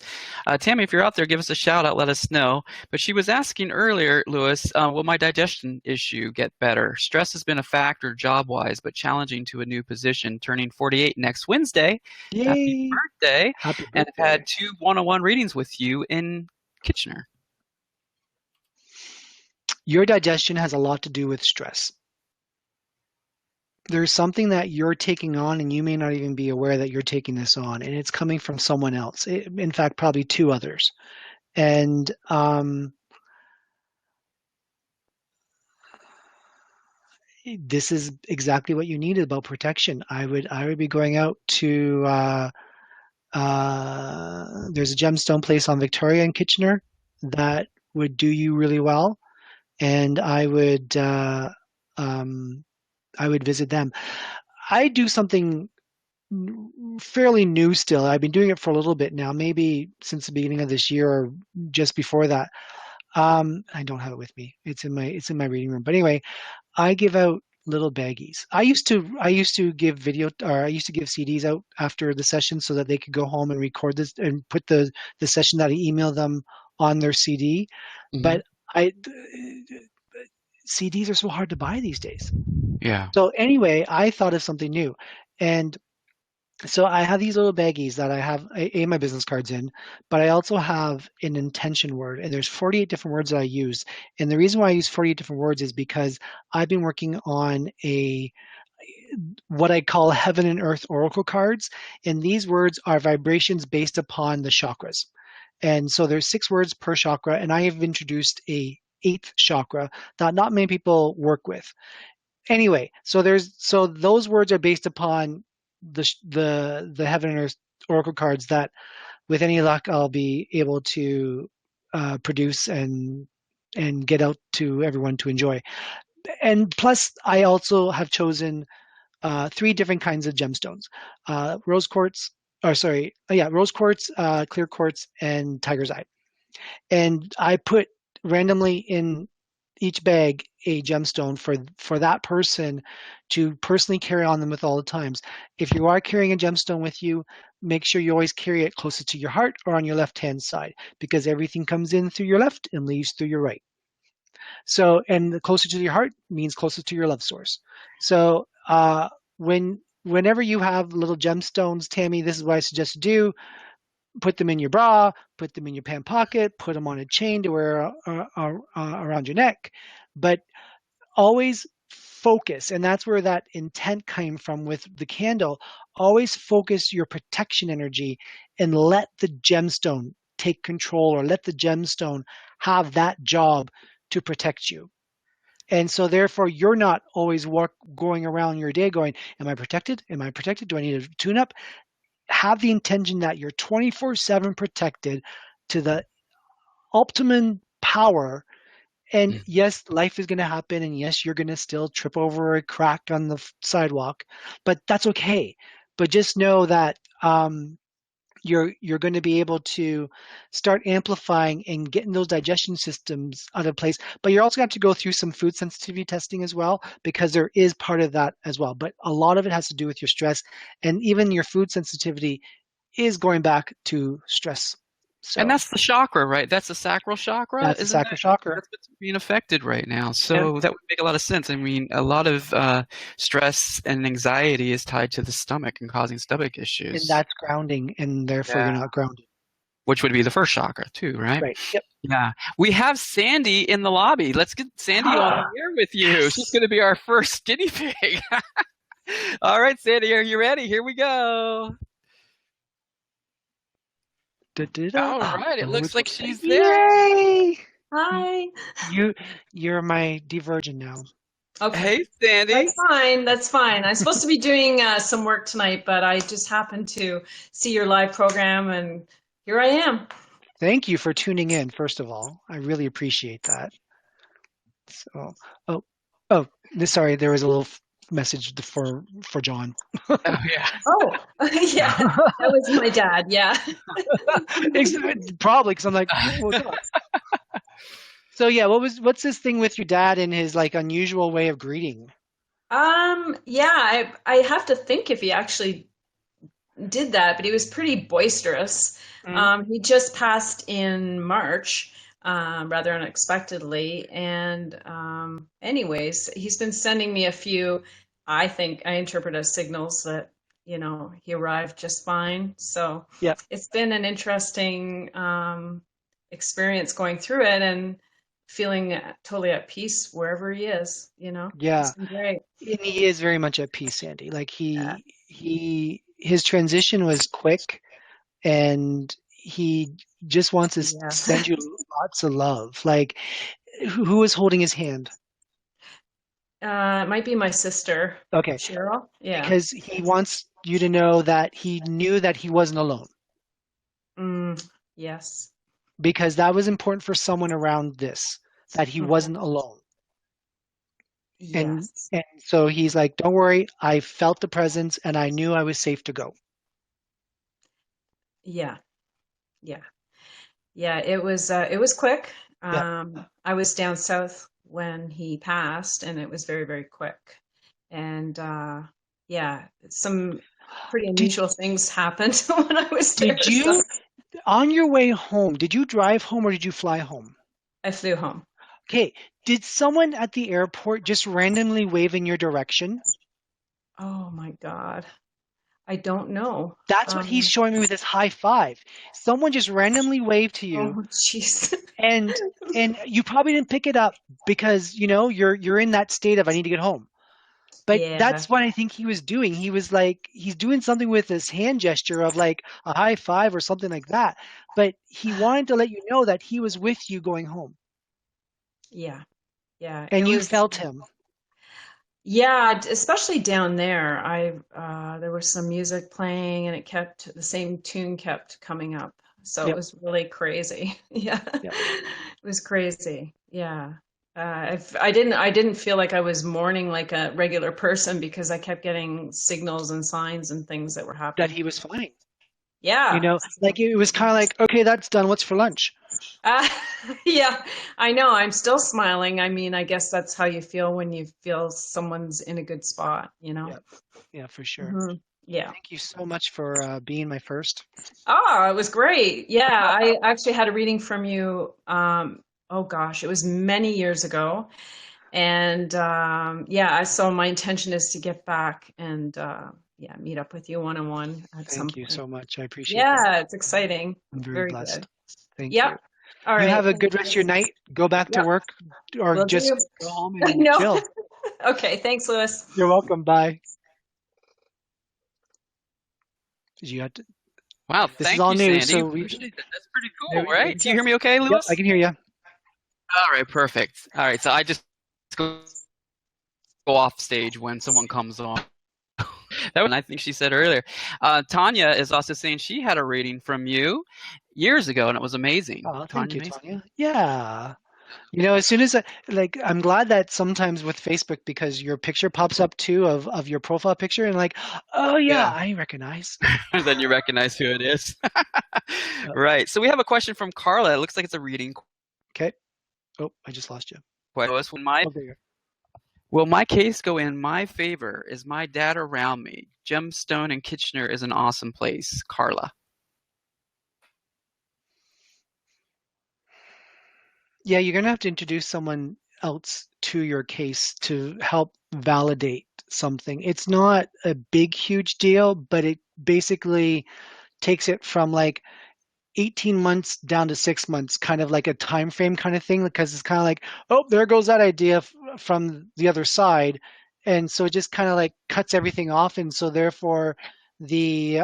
Tammy, if you're out there, give us a shout out, let us know. But she was asking earlier, Lewis, will my digestion issue get better? Stress has been a factor job wise, but challenging to a new position. Turning 48 next Wednesday. Happy Yay! birthday. Happy And I've had birthday. 2 one-on-one readings with you in Kitchener. Your digestion has a lot to do with stress. there's something that you're taking on and you may not even be aware that you're taking this on, and it's coming from someone else. In fact, probably two others. And this is exactly what you needed about protection. I would be going out to there's a gemstone place on Victoria and Kitchener that would do you really well, and um, I would visit them. I do something fairly new still. I've been doing it for a little bit now, maybe since the beginning of this year or just before that. I don't have it with me. It's in my reading room. But anyway, I give out little baggies. I used to give I used to give CDs out after the session so that they could go home and record this and put the session that I emailed them on their CD. Hmm. But I CDs are so hard to buy these days. Yeah. So anyway, I thought of something new. And so I have these little baggies that I have my business cards in, but I also have an intention word, and there's 48 different words that I use. And the reason why I use 48 different words is because I've been working on a what I call heaven and earth oracle cards, and these words are vibrations based upon the chakras. And so there's 6 words per chakra, and I have introduced a eighth chakra that not many people work with. Anyway, so those words are based upon the heaven and earth oracle cards that, with any luck, I'll be able to produce and get out to everyone to enjoy. And plus, I also have chosen 3 different kinds of gemstones: rose quartz, or sorry, yeah, rose quartz, clear quartz, and tiger's eye. And I put randomly in each bag a gemstone for that person to personally carry on them with all the times. If you are carrying a gemstone with you, make sure you always carry it closer to your heart or on your left hand side, because everything comes in through your left and leaves through your right. So, and the closer to your heart means closer to your love source. So, whenever you have little gemstones, Tammy, this is what I suggest to do: put them in your bra, put them in your pant pocket, put them on a chain to wear around your neck. But always focus, and that's where that intent came from with the candle. Always focus your protection energy and let the gemstone take control, or let the gemstone have that job to protect you. And so therefore you're not always going around your day going, am I protected? Am I protected? Do I need a tune up? Have the intention that you're 24/7 protected to the optimum power. And Mm. yes, life is going to happen, and yes, you're going to still trip over a crack on the sidewalk, but that's okay. But just know that you're going to be able to start amplifying and getting those digestion systems out of place. But you're also going to have to go through some food sensitivity testing as well, because there is part of that as well. But a lot of it has to do with your stress, and even your food sensitivity is going back to stress. And So that's the chakra, right? That's the sacral chakra, that's the isn't sacral that? chakra. That's what's being affected right now. Yeah. So that would make a lot of sense. I mean, a lot of stress and anxiety is tied to the stomach and causing stomach And issues. that's grounding, and therefore Yeah. you're not grounded. Which would be the first chakra too, right? Right. Yep. Yeah. We have Sandy in the lobby. Let's get Sandy on the air with you. She's Yes. going to be our first guinea pig. All right, Sandy, are you ready? Here we go. Da, da, da. All right. It Oh, looks it's like okay. she's there. Yay! Hi. You, you're my diversion now. Okay. Hey, Sandy. That's fine. That's fine. I'm supposed to be doing some work tonight, but I just happened to see your live program, and here I am. Thank you for tuning in, first of all. I really appreciate that. So, oh, oh, sorry, there was a little message for John. Oh, yeah. Oh, yeah. That was my dad. Yeah. Probably because I'm like, what's up? So yeah, what's this thing with your dad and his like unusual way of greeting? Yeah, I have to think if he actually did that, but he was pretty boisterous. Mm. He just passed in March, rather unexpectedly. And anyways, he's been sending me a few, I think I interpret as signals that, he arrived just fine. So Yeah. it's been an interesting experience going through it. And feeling totally at peace wherever he is, you know. Yeah. It's been great. And he is very much at peace, Sandy. Like his transition was quick, and he just wants to Yes. send you lots of love. Like, who was holding his hand? It might be my sister, Okay, Cheryl. Yeah. because he wants you to know that he knew that he wasn't alone, Mm, yes. because that was important for someone around this, that he Mhm. wasn't alone. And Yes. and so he's like, "Don't worry, I felt the presence and I knew I was safe to go." Yeah. Yeah. Yeah. It was quick. Yep. I was down south when he passed, and it was very, very quick. And yeah, some pretty Did unusual things happened when I was there. did So you on your way home, did you drive home or did you fly home? I flew home. Okay, did someone at the airport just randomly wave in your direction? Oh my God. I don't know. That's what he's Um, showing me with his high five. Someone just randomly waved to you, oh, jeez. and you probably didn't pick it up because you're in that state of I need to get home. But Yeah. that's what I think he was doing. He was like he's doing something with his hand gesture of like a high five or something like that. But he wanted to let you know that he was with you going home, Yeah. Yeah. It and you was, felt him. yeah, especially down there. There was some music playing and the same tune kept coming up. So it Yep. was really crazy. Yeah. Yep. It was crazy. Yeah. I didn't feel like I was mourning like a regular person because I kept getting signals and signs and things that were That happening. he was fine. Yeah. Like it was kind of like, okay, that's done. What's for lunch? Uh, yeah, I know. I'm still smiling. I mean, I guess that's how you feel when you feel someone's in a good spot, you know? Yeah, yeah, for sure. Hmm. Yeah. Thank you so much for being my first. Oh, it was great. Yeah, I actually had a reading from you. Oh gosh, it was many years ago. And yeah, so my intention is to get back and yeah, meet up with you one on one at some Thank you point. so much. I appreciate that. Yeah, it's exciting. I'm very Very blessed. good. Thank Yep. you. All You right. have a Thanks, good rest of your Louis. night. Go back to Yep. work or Will just do. go home and No. chill. Okay. Thanks, Louis. You're welcome. Bye. Did you have to, Wow, this is thank all you, new, Sandy. so we Appreciate that. That's pretty there cool, we there right? we Do you go. hear me okay, Yep, I Lewis? can hear you. All right, perfect. All right, so I just go off stage when someone comes on. That was, I think she said earlier. Tanya is also saying she had a reading from you years ago, and it was amazing. Oh, thank Tanya, you, amazing. Tanya. Yeah. As soon as I'm glad that sometimes with Facebook because your picture pops up too of your profile picture and like, oh yeah, Yeah. I recognize. Then you recognize who it is. Yep. Right. So we have a question from Carla. It looks like it's a reading Okay. Oh, I just lost you. question. Oh, there you are. Will my case go in my favor? Is my dad around me? Gemstone in Kitchener is an awesome place. Carla. Yeah, you're gonna have to introduce someone else to your case to help validate something. It's not a big, huge deal, but it basically takes it from like 18 months down to 6 months, kind of like a time frame kind of thing, because it's kind of like, oh, there goes that idea from the other side. And so it just kind of like cuts everything off. And so therefore the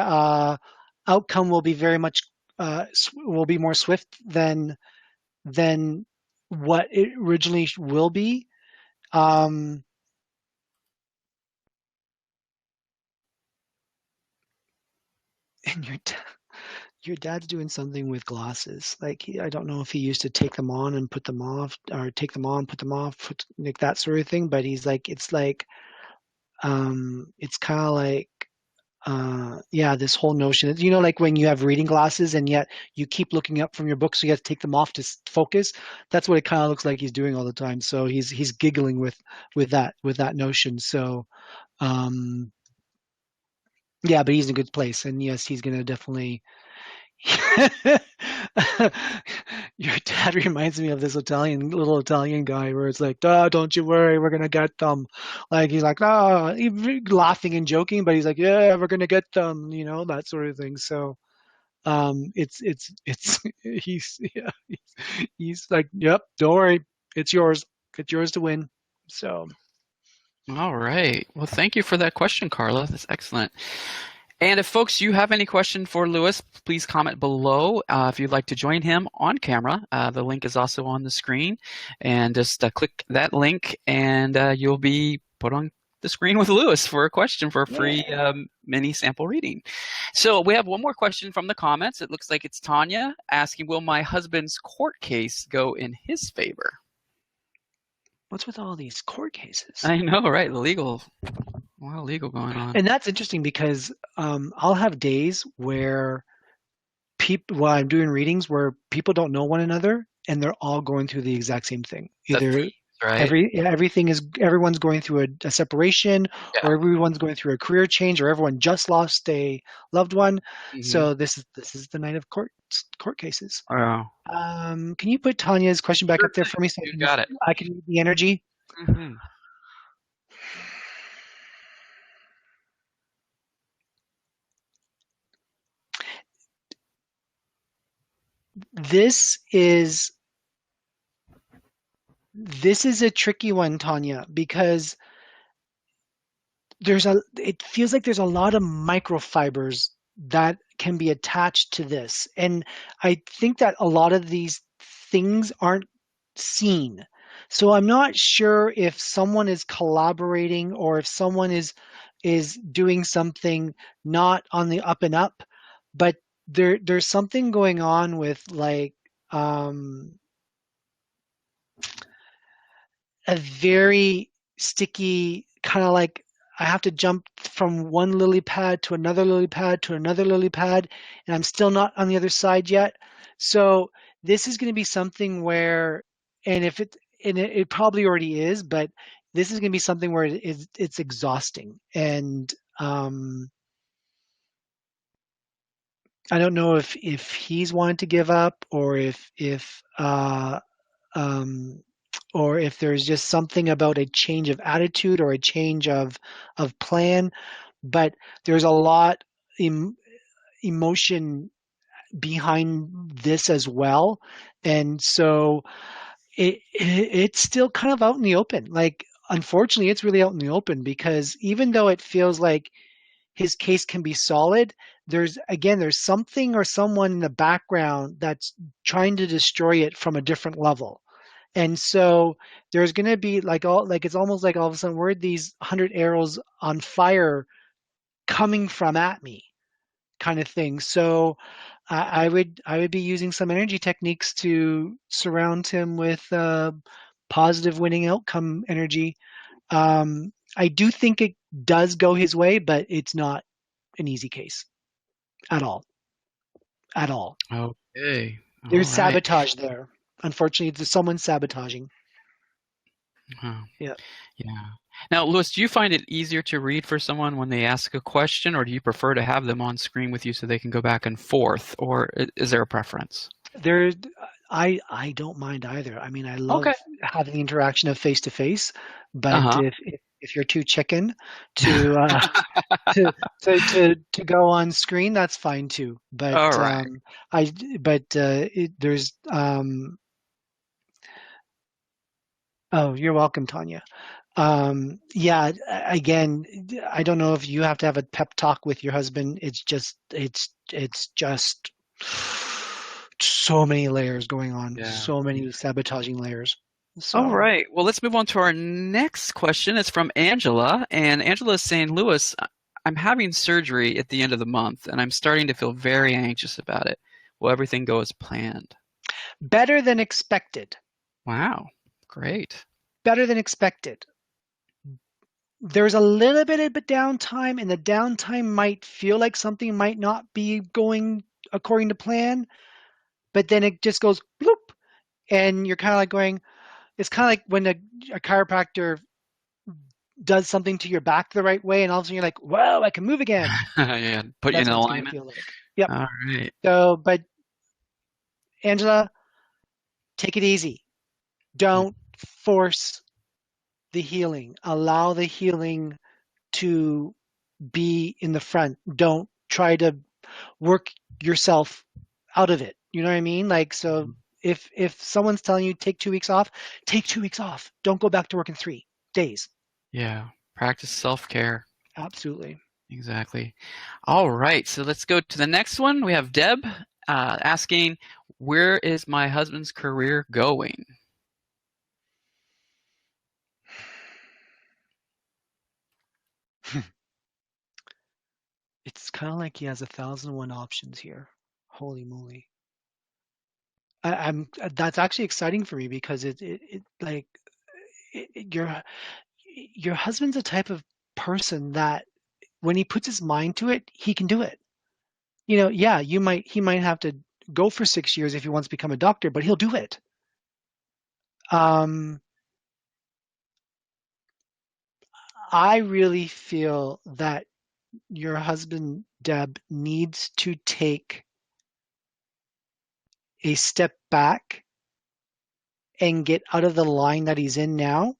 outcome will be very much will be more swift than what it originally will be. Um, and your dad's doing something with glasses. Like I don't know if he used to take them on and put them off, or take them on, put them off, like that sort of thing. But he's like, it's kind of like, yeah, this whole notion. Like when you have reading glasses and yet you keep looking up from your book, so you have to take them off to focus. That's what it kind of looks like he's doing all the time. So he's giggling with that notion. So, yeah, but he's in a good place, and yes, he's gonna definitely. Your dad reminds me of this little Italian guy where it's like, oh, don't you worry, we're gonna get them. Like he's like, oh, laughing and joking, but he's like, yeah, we're gonna get them, that sort of thing. So, it's he's yeah, he's like, yep, don't worry, It's yours. It's yours to win. So All right. Well, thank you for that question, Carla. That's excellent. And if folks, you have any question for Lewis, please comment below. If you'd like to join him on camera, the link is also on the screen. And just click that link and you'll be put on the screen with Lewis for a question for a free mini sample reading. So we have one more question from the comments. It looks like it's Tanya asking, will my husband's court case go in his favor? what's with all these court cases? I know, right? A lot of legal going on. And that's interesting because I'll have days where while I'm doing readings where people don't know one another and they're all going through the exact same thing. Either right? everyone's going through a separation, or everyone's going through a career change, or everyone just lost a loved one. So this is the night of court cases. Oh. Can you put Tanya's question back up there for me so I can read the energy? Mm-hmm. This is a tricky one, Tanya, because it feels like there's a lot of microfibers that can be attached to this. And I think that a lot of these things aren't seen. So I'm not sure if someone is collaborating or if someone is doing something not on the up and up, but there's something going on with like a very sticky kind of like I have to jump from one lily pad to another lily pad to another lily pad, and I'm still not on the other side yet. So this is going to be something where, and it probably already is, but this is going to be something where it's exhausting, and I don't know if he's wanted to give up or or if there's just something about a change of attitude or a change of plan, but there's a lot emotion behind this as well, and so it's still kind of out in the open. Like, unfortunately, it's really out in the open because even though it feels like his case can be solid, there's something or someone in the background that's trying to destroy it from a different level. And so there's going to be it's almost like all of a sudden we're these 100 arrows on fire coming from at me kind of thing. So I would be using some energy techniques to surround him with positive winning outcome energy. I do think it does go his way, but it's not an easy case at all. At all. Okay. There's sabotage there. Unfortunately, there's someone sabotaging. Yeah. Now, Lewis, do you find it easier to read for someone when they ask a question, or do you prefer to have them on screen with you so they can go back and forth, or is there a preference? I don't mind either. I mean, I love having the interaction of face to face, but if you're too chicken to to go on screen, that's fine too. But all right. there's oh, you're welcome, Tanya. Yeah, again, I don't know if you have to have a pep talk with your husband. It's just so many layers going on, so many sabotaging layers. So. All right. Well, let's move on to our next question. It's from Angela, and Angela is saying, Lewis, I'm having surgery at the end of the month, and I'm starting to feel very anxious about it. Will everything go as planned? Better than expected. Wow. Great. Better than expected. There's a little bit of downtime, and the downtime might feel like something might not be going according to plan, but then it just goes bloop, and you're kind of like going, it's kind of like when a chiropractor does something to your back the right way, and all of a sudden you're like, whoa, I can move again. Yeah, put you in alignment. Feel like. Yep. All right. So, but Angela, take it easy. Don't force the healing. Allow the healing to be in the front. Don't try to work yourself out of it. You know what I mean? Like, so if someone's telling you take 2 weeks off, take 2 weeks off. Don't go back to work in 3 days. Yeah. Practice self-care. Absolutely. Exactly. All right. So let's go to the next one. We have Deb asking, where is my husband's career going? It's kind of like he has 1,001 options here. Holy moly. That's actually exciting for me because your husband's a type of person that when he puts his mind to it, he can do it. Yeah, he might have to go for 6 years if he wants to become a doctor, but he'll do it. I really feel that your husband, Deb, needs to take a step back and get out of the line that he's in now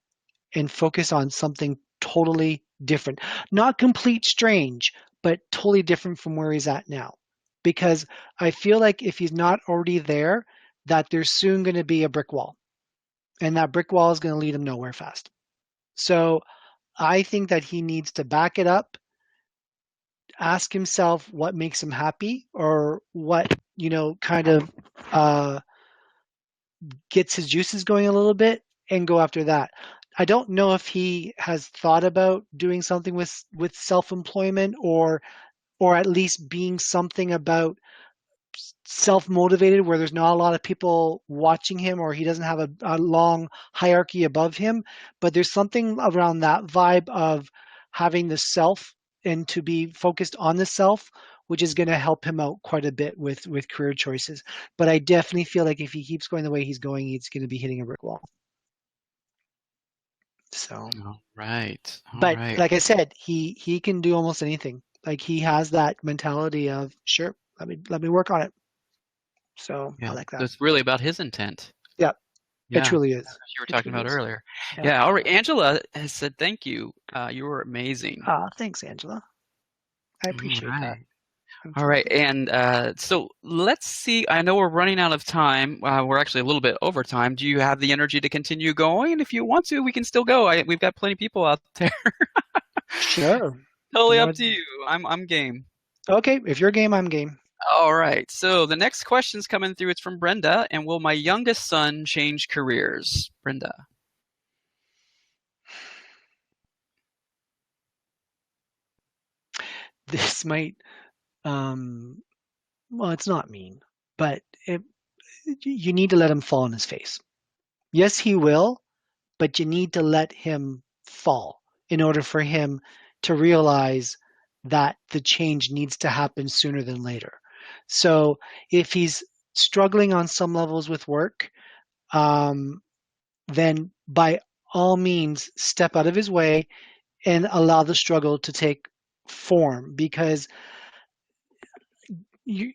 and focus on something totally different. Not complete strange, but totally different from where he's at now. Because I feel like if he's not already there, that there's soon going to be a brick wall. And that brick wall is going to lead him nowhere fast. So I think that he needs to back it up, ask himself what makes him happy or what, kind of gets his juices going a little bit and go after that. I don't know if he has thought about doing something with self-employment or at least being something about self-motivated where there's not a lot of people watching him or he doesn't have a long hierarchy above him, but there's something around that vibe of having the self and to be focused on the self, which is going to help him out quite a bit with career choices. But I definitely feel like if he keeps going the way he's going, he's going to be hitting a brick wall. So, All right. All but right. like I said, he can do almost anything. Like he has that mentality of sure, let me work on it. So Yeah. I like So that. it's really about his intent. Yeah, it Yeah. truly is. As you were It talking truly about is. earlier. Yeah. Yeah. All right. Angela has said thank you. You were amazing. Thanks, Angela. I All appreciate that. right. All right. And so let's see. I know we're running out of time. We're actually a little bit over time. Do you have the energy to continue going? If you want to, we can still go. We've got plenty of people out there. Sure. Totally up More- to you. I'm game. Okay, if you're game, I'm game. All right. So the next question's coming through. It's from Brenda. And will my youngest son change careers? Brenda. This might, well, it's not mean, but you need to let him fall on his face. Yes, he will, but you need to let him fall in order for him to realize that the change needs to happen sooner than later. So if he's struggling on some levels with work, then by all means step out of his way and allow the struggle to take form because you,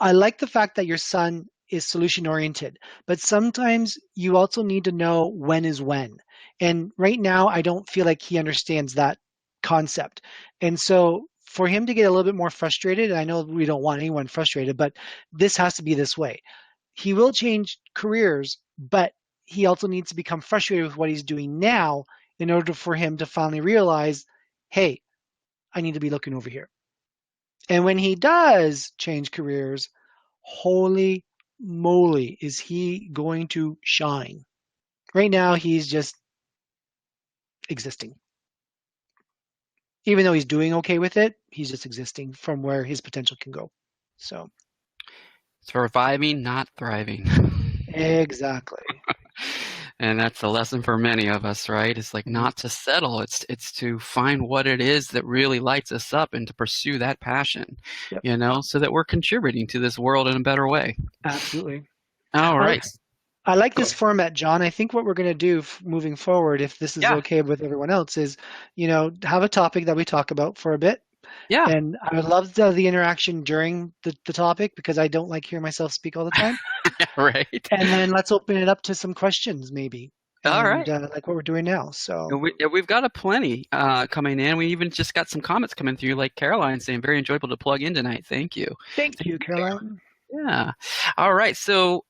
I like the fact that your son is solution oriented, but sometimes you also need to know when is when. And right now, I don't feel like he understands that concept. And so for him to get a little bit more frustrated, and I know we don't want anyone frustrated, but this has to be this way. He will change careers, but he also needs to become frustrated with what he's doing now in order for him to finally realize, hey, I need to be looking over here. And when he does change careers, holy moly, is he going to shine. Right now, he's just existing. Even though he's doing okay with it, he's just existing from where his potential can go. So, Surviving, not thriving. exactly. And that's a lesson for many of us, right? It's like not to settle. It's to find what it is that really lights us up and to pursue that passion, Yep. so that we're contributing to this world in a better way. Absolutely. All right. I like this format, John. I think what we're going to do moving forward, if this is Yeah. okay with everyone else, is, have a topic that we talk about for a bit. Yeah. And I would love the interaction during the topic because I don't like hearing myself speak all the time. Right. And then let's open it up to some questions maybe. All right. Like what we're doing now. So we've got a plenty coming in. We even just got some comments coming through, like Caroline saying, very enjoyable to plug in tonight. Thank you. thank you, Caroline. Yeah. All right. So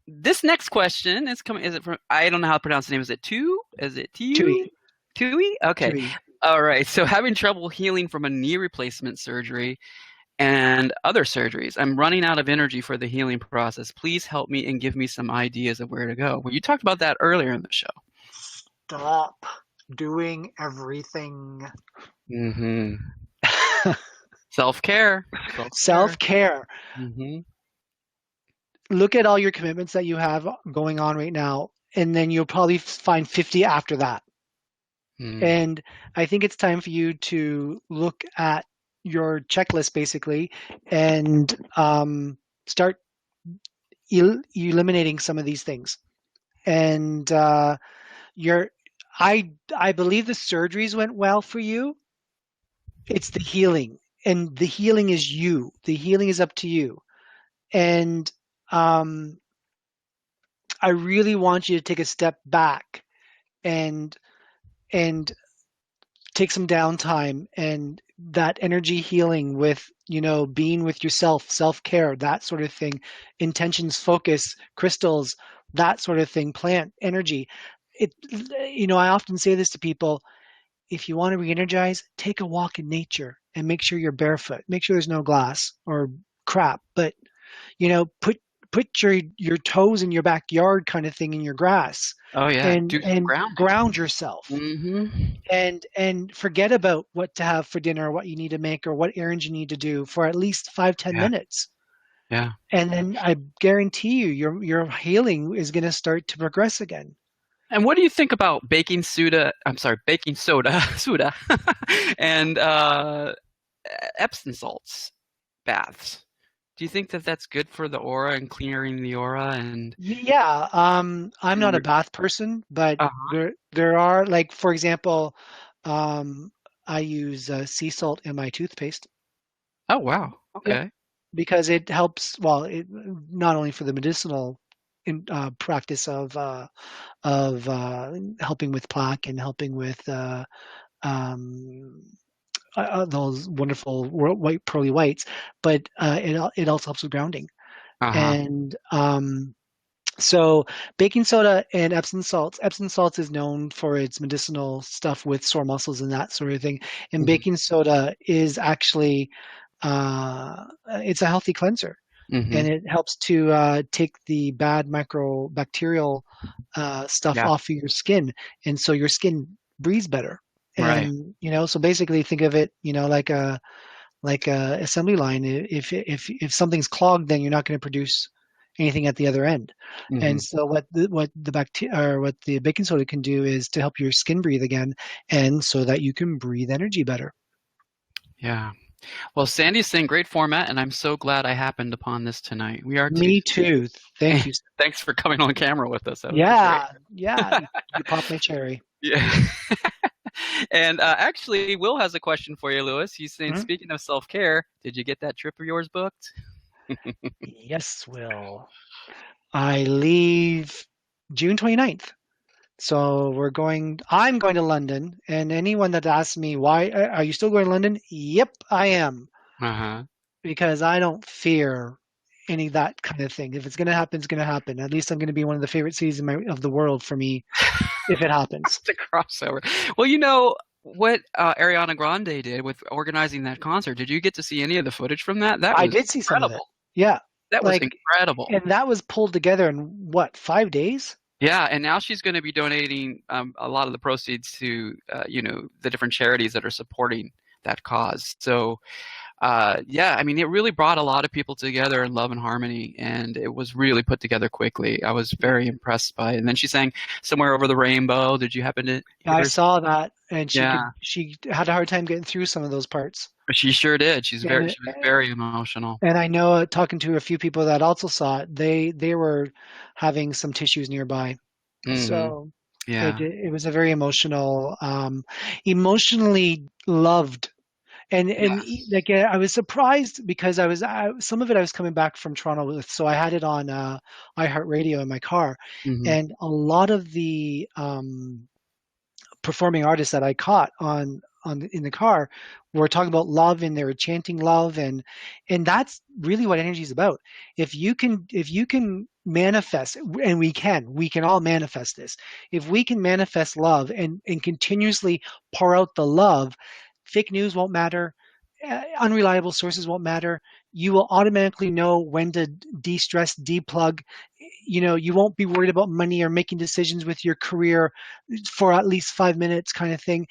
this next question is coming. Is it from? I don't know how to pronounce the name. Is it Tu? Is it Tui, Tu? Tui? Okay. Tui. All right. So having trouble healing from a knee replacement surgery and other surgeries. I'm running out of energy for the healing process. Please help me and give me some ideas of where to go. Well, you talked about that earlier in the show. Stop doing everything. Mm-hmm. Self-care. Self-care. Self-care. Mm-hmm. Look at all your commitments that you have going on right now, and then you'll probably find 50 after that. And I think it's time for you to look at your checklist basically and start eliminating some of these things. And I believe the surgeries went well for you. It's the healing, and the healing is you. The healing is up to you. And I really want you to take a step back and take some downtime, and that energy healing with, being with yourself, self-care, that sort of thing, intentions, focus, crystals, that sort of thing, plant energy. I often say this to people: if you want to re-energize, take a walk in nature and make sure you're barefoot. Make sure there's no glass or crap, but put your toes in your backyard kind of thing in your grass. Oh yeah, and do some grounding. ground yourself. Mm-hmm. And forget about what to have for dinner, what you need to make, or what errands you need to do for at least 5-10 minutes. Yeah. And then I guarantee you your healing is going to start to progress again. And what do you think about baking soda, soda, and Epsom salts baths? Do you think that that's good for the aura and clearing the aura? And Yeah, I'm not a bath person, but there are, like, for example, I use sea salt in my toothpaste. Oh wow, okay. Yep. Because it helps. Well, it not only for the medicinal practice of helping with plaque and helping with those wonderful white pearly whites, but it also helps with grounding. And so baking soda and Epsom salts. Epsom salts is known for its medicinal stuff with sore muscles and that sort of thing. And baking soda is actually it's a healthy cleanser, and it helps to take the bad microbacterial stuff off of your skin, and so your skin breathes better. And so basically think of it, like a assembly line. If something's clogged, then you're not going to produce anything at the other end. And so what the bacteria or what the baking soda can do is to help your skin breathe again, and so that you can breathe energy better. Yeah. Well, Sandy's saying great format, and I'm so glad I happened upon this tonight. We are too. Me too. Thank you. Thanks for coming on camera with us. Yeah. You popped my cherry. Yeah. And actually, Will has a question for you, Lewis. He's saying, speaking of self-care, did you get that trip of yours booked? Yes, Will. I leave June 29th. So I'm going to London, and anyone that asks me, why are you still going to London? Yep, I am. Because I don't fear any of that kind of thing. If it's going to happen, it's going to happen. At least I'm going to be one of the favorite cities of the world for me if it happens. The crossover. Well, what Ariana Grande did with organizing that concert, did you get to see any of the footage from that? I did see some of it. Yeah. That was incredible. And that was pulled together in, what, 5 days? Yeah, and now she's going to be donating a lot of the proceeds to, the different charities that are supporting that cause. So, I mean, it really brought a lot of people together in love and harmony, and it was really put together quickly. I was very impressed by it. And then she sang Somewhere Over the Rainbow. Did you happen to hear I saw that, and she had a hard time getting through some of those parts. She sure did. She was very emotional. And I know, talking to a few people that also saw it, they were having some tissues nearby. So it was a very emotional, emotionally loved. And like, I was surprised because some of it I was coming back from Toronto with, so I had it on iHeartRadio in my car, and a lot of the performing artists that I caught on in the car were talking about love, and they were chanting love, and that's really what energy is about. If you can manifest, and we can all manifest this. If we can manifest love and continuously pour out the love, fake news won't matter. Unreliable sources won't matter. You will automatically know when to de-stress, deplug. You won't be worried about money or making decisions with your career for at least 5 minutes, kind of thing.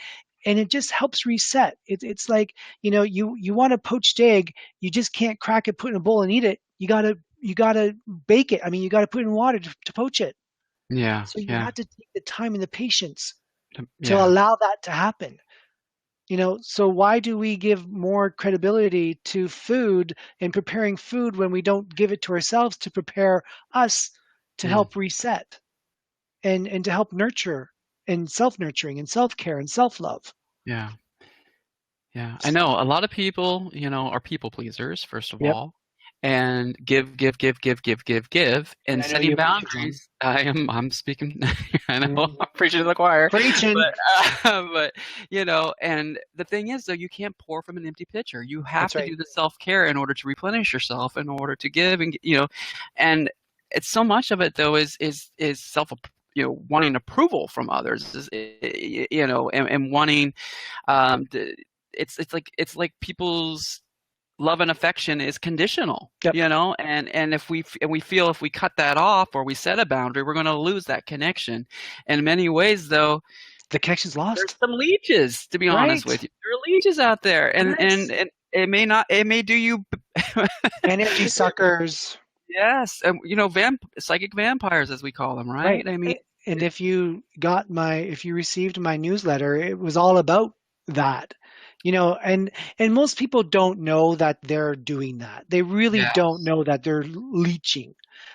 And it just helps reset. It's like, you want a poached egg, you just can't crack it, put it in a bowl and eat it. You gotta bake it. I mean, you gotta put it in water to poach it. Yeah. So you Yeah. have to take the time and the patience to Yeah. allow that to happen. So why do we give more credibility to food and preparing food when we don't give it to ourselves to prepare us to Mm. help reset and to help nurture and self-nurturing and self-care and self-love? Yeah. Yeah. I know a lot of people, are people pleasers, first of Yep. all, and give, and I know setting you preach, John. boundaries. I'm speaking, I know, Mhm. I'm preaching to the choir, Preaching. but, and the thing is, though, you can't pour from an empty pitcher. You have That's to right. do the self-care in order to replenish yourself, in order to give, and it's so much of it, though, is self, wanting approval from others, and wanting, the, it's like people's love and affection is conditional, Yep. and if we feel if we cut that off or we set a boundary, we're going to lose that connection. In many ways, though, The connection's there's lost. some leeches, to be honest with Right. you. There are leeches out there, and Yes. it may do you. Energy suckers. Yes, and psychic vampires, as we call them, Right. right? I mean, And if you received my newsletter, it was all about that. And most people don't know that they're doing that. They really yeah, don't know that they're leeching.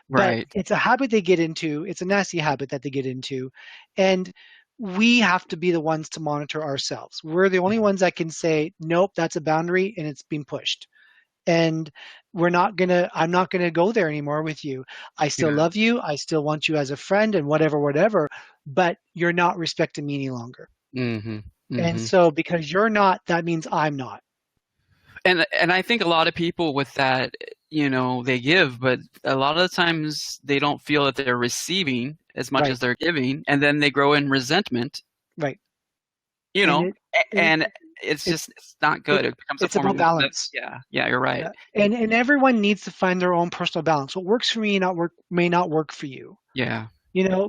But right, it's a habit they get into. It's a nasty habit that they get into. And we have to be the ones to monitor ourselves. We're the only ones that can say, nope, that's a boundary and it's being pushed. And I'm not gonna go there anymore with you. I still yeah, love you. I still want you as a friend and whatever, but you're not respecting me any longer. mm-hmm, And mm-hmm. so because you're not, that means I'm not. And I think a lot of people with that, they give, but a lot of the times they don't feel that they're receiving as much Right. as they're giving, and then they grow in resentment, Right. you And know, it, it, and it's it, just it's not it good. It becomes a it's form of about balance. yeah, you're right. Yeah. And everyone needs to find their own personal balance. What works for me may not work for you. Yeah.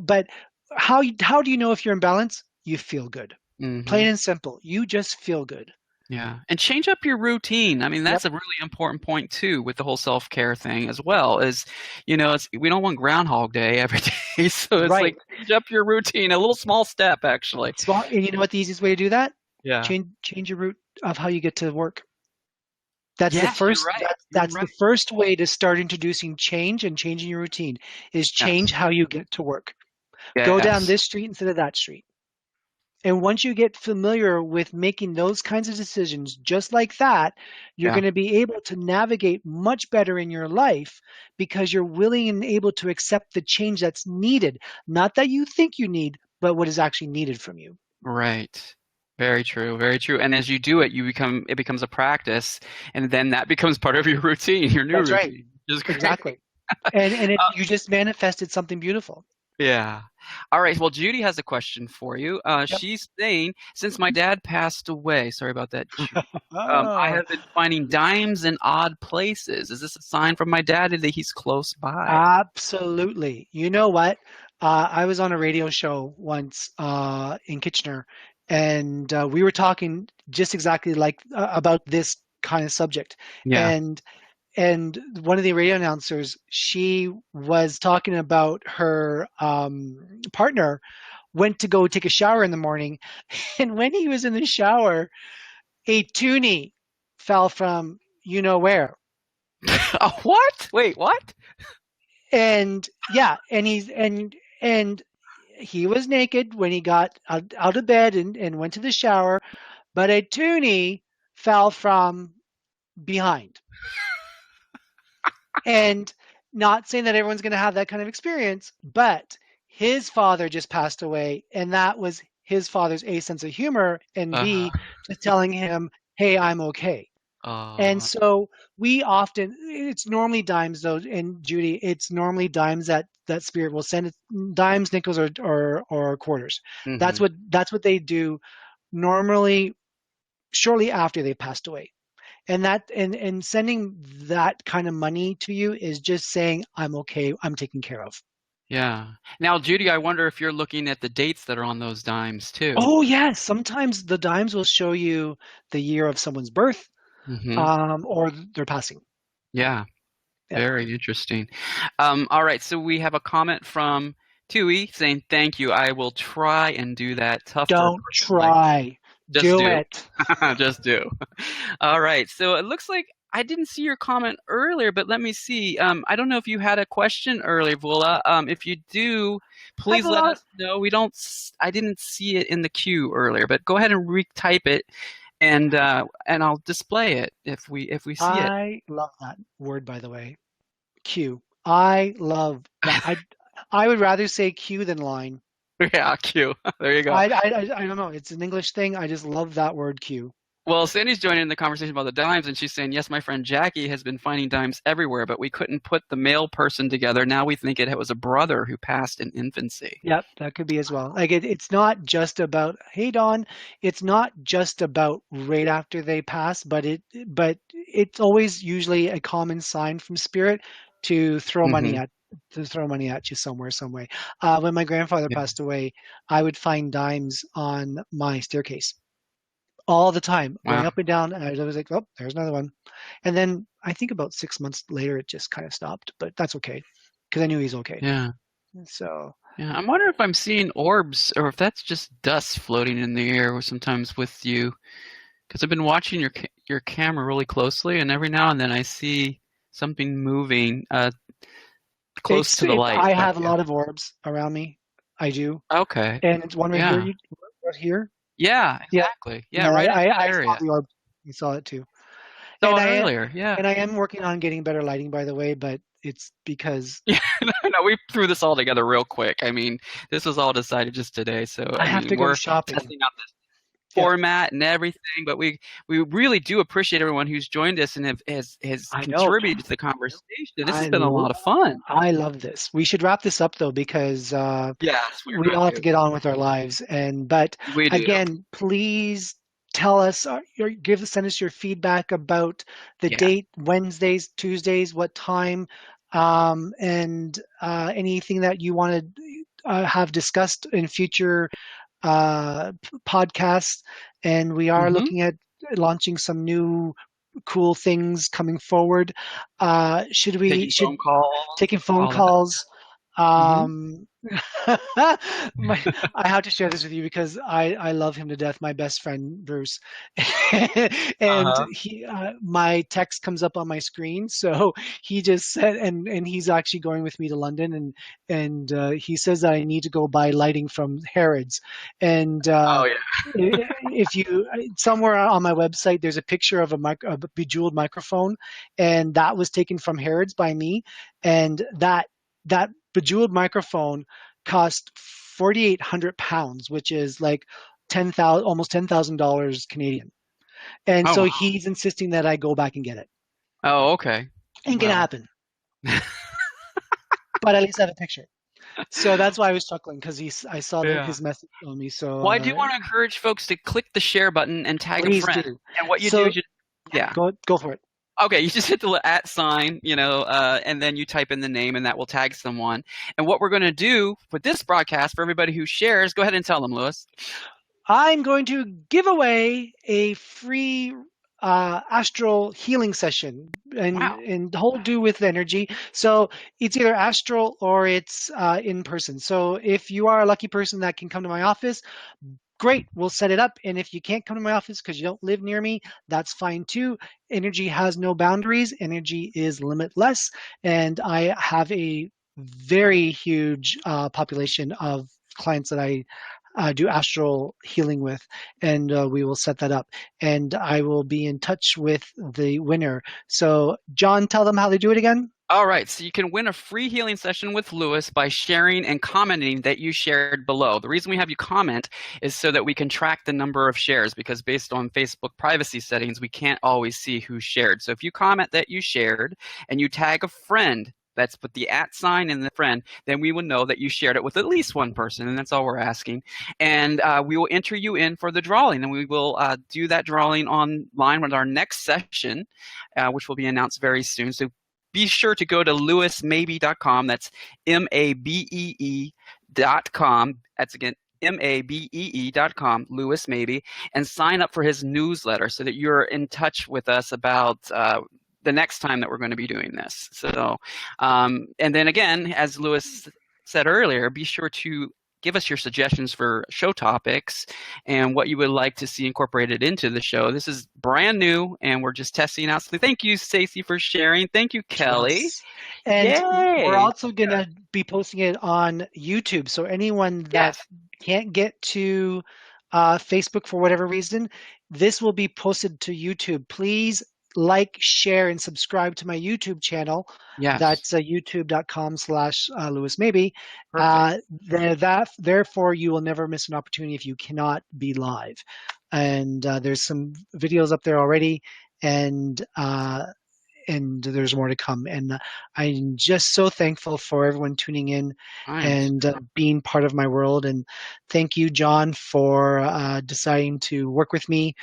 But how do you know if you're in balance? You feel good. Mm-hmm. Plain and simple. You just feel good. Yeah. And change up your routine. I mean, Yep. that's a really important point too with the whole self-care thing as well, is, we don't want Groundhog Day every day. So it's Right. like change up your routine, a little small step actually. And you know what the easiest way to do that? Yeah. Change your route of how you get to work. That's the Yes, you're first right. that's the first way to start introducing change and changing your routine is change Yes. how you get to work. Go down Yes. this street instead of that street. And once you get familiar with making those kinds of decisions just like that, you're Yeah. going to be able to navigate much better in your life because you're willing and able to accept the change that's needed. Not that you think you need, but what is actually needed from you. Right. Very true. Very true. And as you do it, it becomes a practice, and then that becomes part of your routine, your new That's right. routine. Which is great. Exactly. And you just manifested something beautiful. Yeah. All right. Well, Judy has a question for you. Yep. She's saying, since my dad passed away, sorry about that, Judy, I Oh, have been finding dimes in odd places. Is this a sign from my dad that he's close by? absolutely. You know what? I was on a radio show once in Kitchener, and we were talking just exactly like about this kind of subject. Yeah. And one of the radio announcers, she was talking about her partner went to go take a shower in the morning, and when he was in the shower, a toonie fell from you know where. What? Wait, what? And yeah, and he was naked when he got out of bed and went to the shower, but a toonie fell from behind. And not saying that everyone's going to have that kind of experience, but his father just passed away, and that was his father's A, sense of humor, and Uh-huh. B, just telling him, hey, I'm okay. And Uh, so we often, it's normally dimes though, and Judy, it's normally dimes that spirit will send it, dimes, nickels, or quarters. mhm. That's what they do normally shortly after they passed away. And and sending that kind of money to you is just saying, I'm okay, I'm taken care of. Yeah. Now, Judy, I wonder if you're looking at the dates that are on those dimes too. Oh yes, sometimes the dimes will show you the year of someone's birth, Hmm. or their passing. Yeah. Yeah. Very interesting. All right, so we have a comment from Tui saying, "Thank you. I will try and do that. Tough for a Don't person like try. just Do do, it. just do." All right, so it looks like I didn't see your comment earlier, but let me see. I don't know if you had a question earlier, Vula. If you do, Hi, please let Villa. us know. We don't. I didn't see it in the queue earlier, but go ahead and retype it, and I'll display it if we see it. I love that word, by the way. Q. I love that. I would rather say Q than line. Yeah, queue. There you go. I don't know. It's an English thing. I just love that word Q. Well, Sandy's joining the conversation about the dimes, and she's saying, yes, my friend Jackie has been finding dimes everywhere, but we couldn't put the male person together. Now we think it was a brother who passed in infancy. Yep, that could be as well. Like it's not just about, hey Don, it's not just about right after they pass, but it's always usually a common sign from spirit to throw money Hmm. at you somewhere, some way. When my grandfather Yeah. passed away, I would find dimes on my staircase all the time, Wow. going up and down, and I was like, oh, there's another one. And then I think about 6 months later, it just kind of stopped, but that's okay because I knew he's okay. Yeah. So. Yeah. I'm wondering if I'm seeing orbs or if that's just dust floating in the air or sometimes with you. Because I've been watching your camera really closely, and every now and then I see something moving close to the light. I But have a lot of orbs around me. I do, yeah. Okay. and it's one right here. Yeah. Right here. Yeah. Yeah, Exactly. Yeah. yeah. Right in that I saw area. the orb. You saw it too. Saw And it earlier. Yeah. I am working on getting better lighting, by the way. But it's because Yeah, no, we threw this all together real quick. I mean, this was all decided just today. So, I I have mean, to go we're shopping. testing out this Yeah, format and everything, but we really do appreciate everyone who's joined us and has I know. contributed to the conversation. This has I been a lot l- of fun. I love this. We should wrap this up though, because Yes, we're we going all have to get on with our lives. But to. We do. again, please tell us, send us your feedback about the Yeah. date, Wednesdays, Tuesdays, what time, and anything that you want to have discussed in future podcasts. And we are Mm-hmm. looking at launching some new cool things coming forward. Taking Should phone calls, taking phone all of that. calls. Mm-hmm. Um, I have to share this with you because I love him to death. My best friend Bruce, and Uh-huh. my text comes up on my screen. So he just said, and he's actually going with me to London, and he says that I need to go buy lighting from Harrods, and Oh yeah. if you somewhere on my website there's a picture of a bejeweled microphone, and that was taken from Harrods by me, and that bejeweled microphone cost £4,800, which is like 10,000, almost $10,000 Canadian. And Oh so wow. he's insisting that I go back and get it. Oh okay. Ain't gonna Well. happen, but at least I have a picture. So that's why I was chuckling because I saw Yeah. his message on me. So Well, I do want to encourage folks to click the share button and tag a please friend. do. And what you do So is yeah. go for it. Okay, you just hit the @ sign, and then you type in the name, and that will tag someone. And what we're going to do with this broadcast for everybody who shares, go ahead and tell them, Lewis. I'm going to give away a free astral healing session, Wow. and the whole do with energy. So it's either astral or it's in person. So if you are a lucky person that can come to my office, great, we'll set it up. And if you can't come to my office because you don't live near me, that's fine too. Energy has no boundaries. Energy is limitless. And I have a very huge population of clients that I do astral healing with, and we will set that up. And I will be in touch with the winner. So, John, tell them how they do it again. All right, so you can win a free healing session with Lewis by sharing and commenting that you shared below. The reason we have you comment is so that we can track the number of shares, because based on Facebook privacy settings, we can't always see who shared. So if you comment that you shared and you tag a friend, that's put the @ sign and the friend, then we will know that you shared it with at least one person, and that's all we're asking. And we will enter you in for the drawing, and we will do that drawing online with our next session, which will be announced very soon. So be sure to go to lewismabee.com. That's MABEE.com. That's again MABEE.com, Lewis Mabee, and sign up for his newsletter so that you're in touch with us about the next time that we're going to be doing this. So, and then again, as Lewis said earlier, be sure to give us your suggestions for show topics and what you would like to see incorporated into the show. This is brand new, and we're just testing out. So thank you, Stacey, for sharing. Thank you, Kelly. Yes. And Yay! we're also going to be posting it on YouTube. So anyone that can't get to Facebook for whatever reason, this will be posted to YouTube. Please like, share, and subscribe to my YouTube channel. Yes. That's youtube.com/LewisMabee. Perfect. Therefore, you will never miss an opportunity if you cannot be live. And there's some videos up there already, and there's more to come. And I'm just so thankful for everyone tuning in and being part of my world. And thank you, John, for deciding to work with me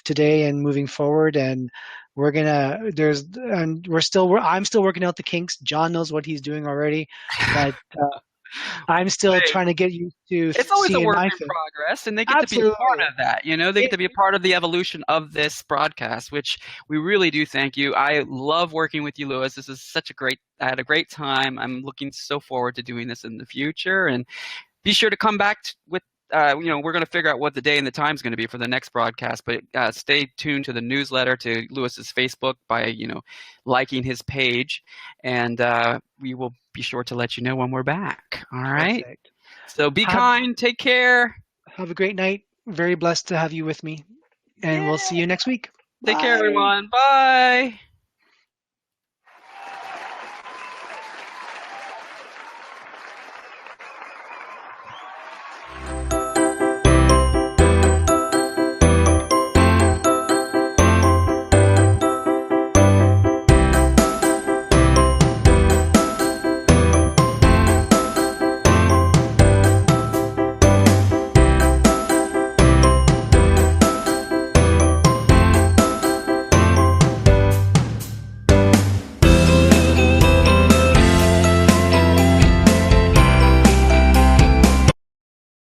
today and moving forward. And we're gonna I'm still working out the kinks. John knows what he's doing already, but I'm still trying to get used to. It's always a work in progress, and they get to be a part of that. You know, they get to be a part of the evolution of this broadcast, which we really do thank you. I love working with you, Lewis. This is I had a great time. I'm looking so forward to doing this in the future, and be sure to come back with. We're going to figure out what the day and the time is going to be for the next broadcast, but stay tuned to the newsletter, to Lewis's Facebook by, liking his page, and we will be sure to let you know when we're back. All right. Perfect. So be kind. Take care. Have a great night. Very blessed to have you with me, and we'll see you next week. Take care, everyone. Bye.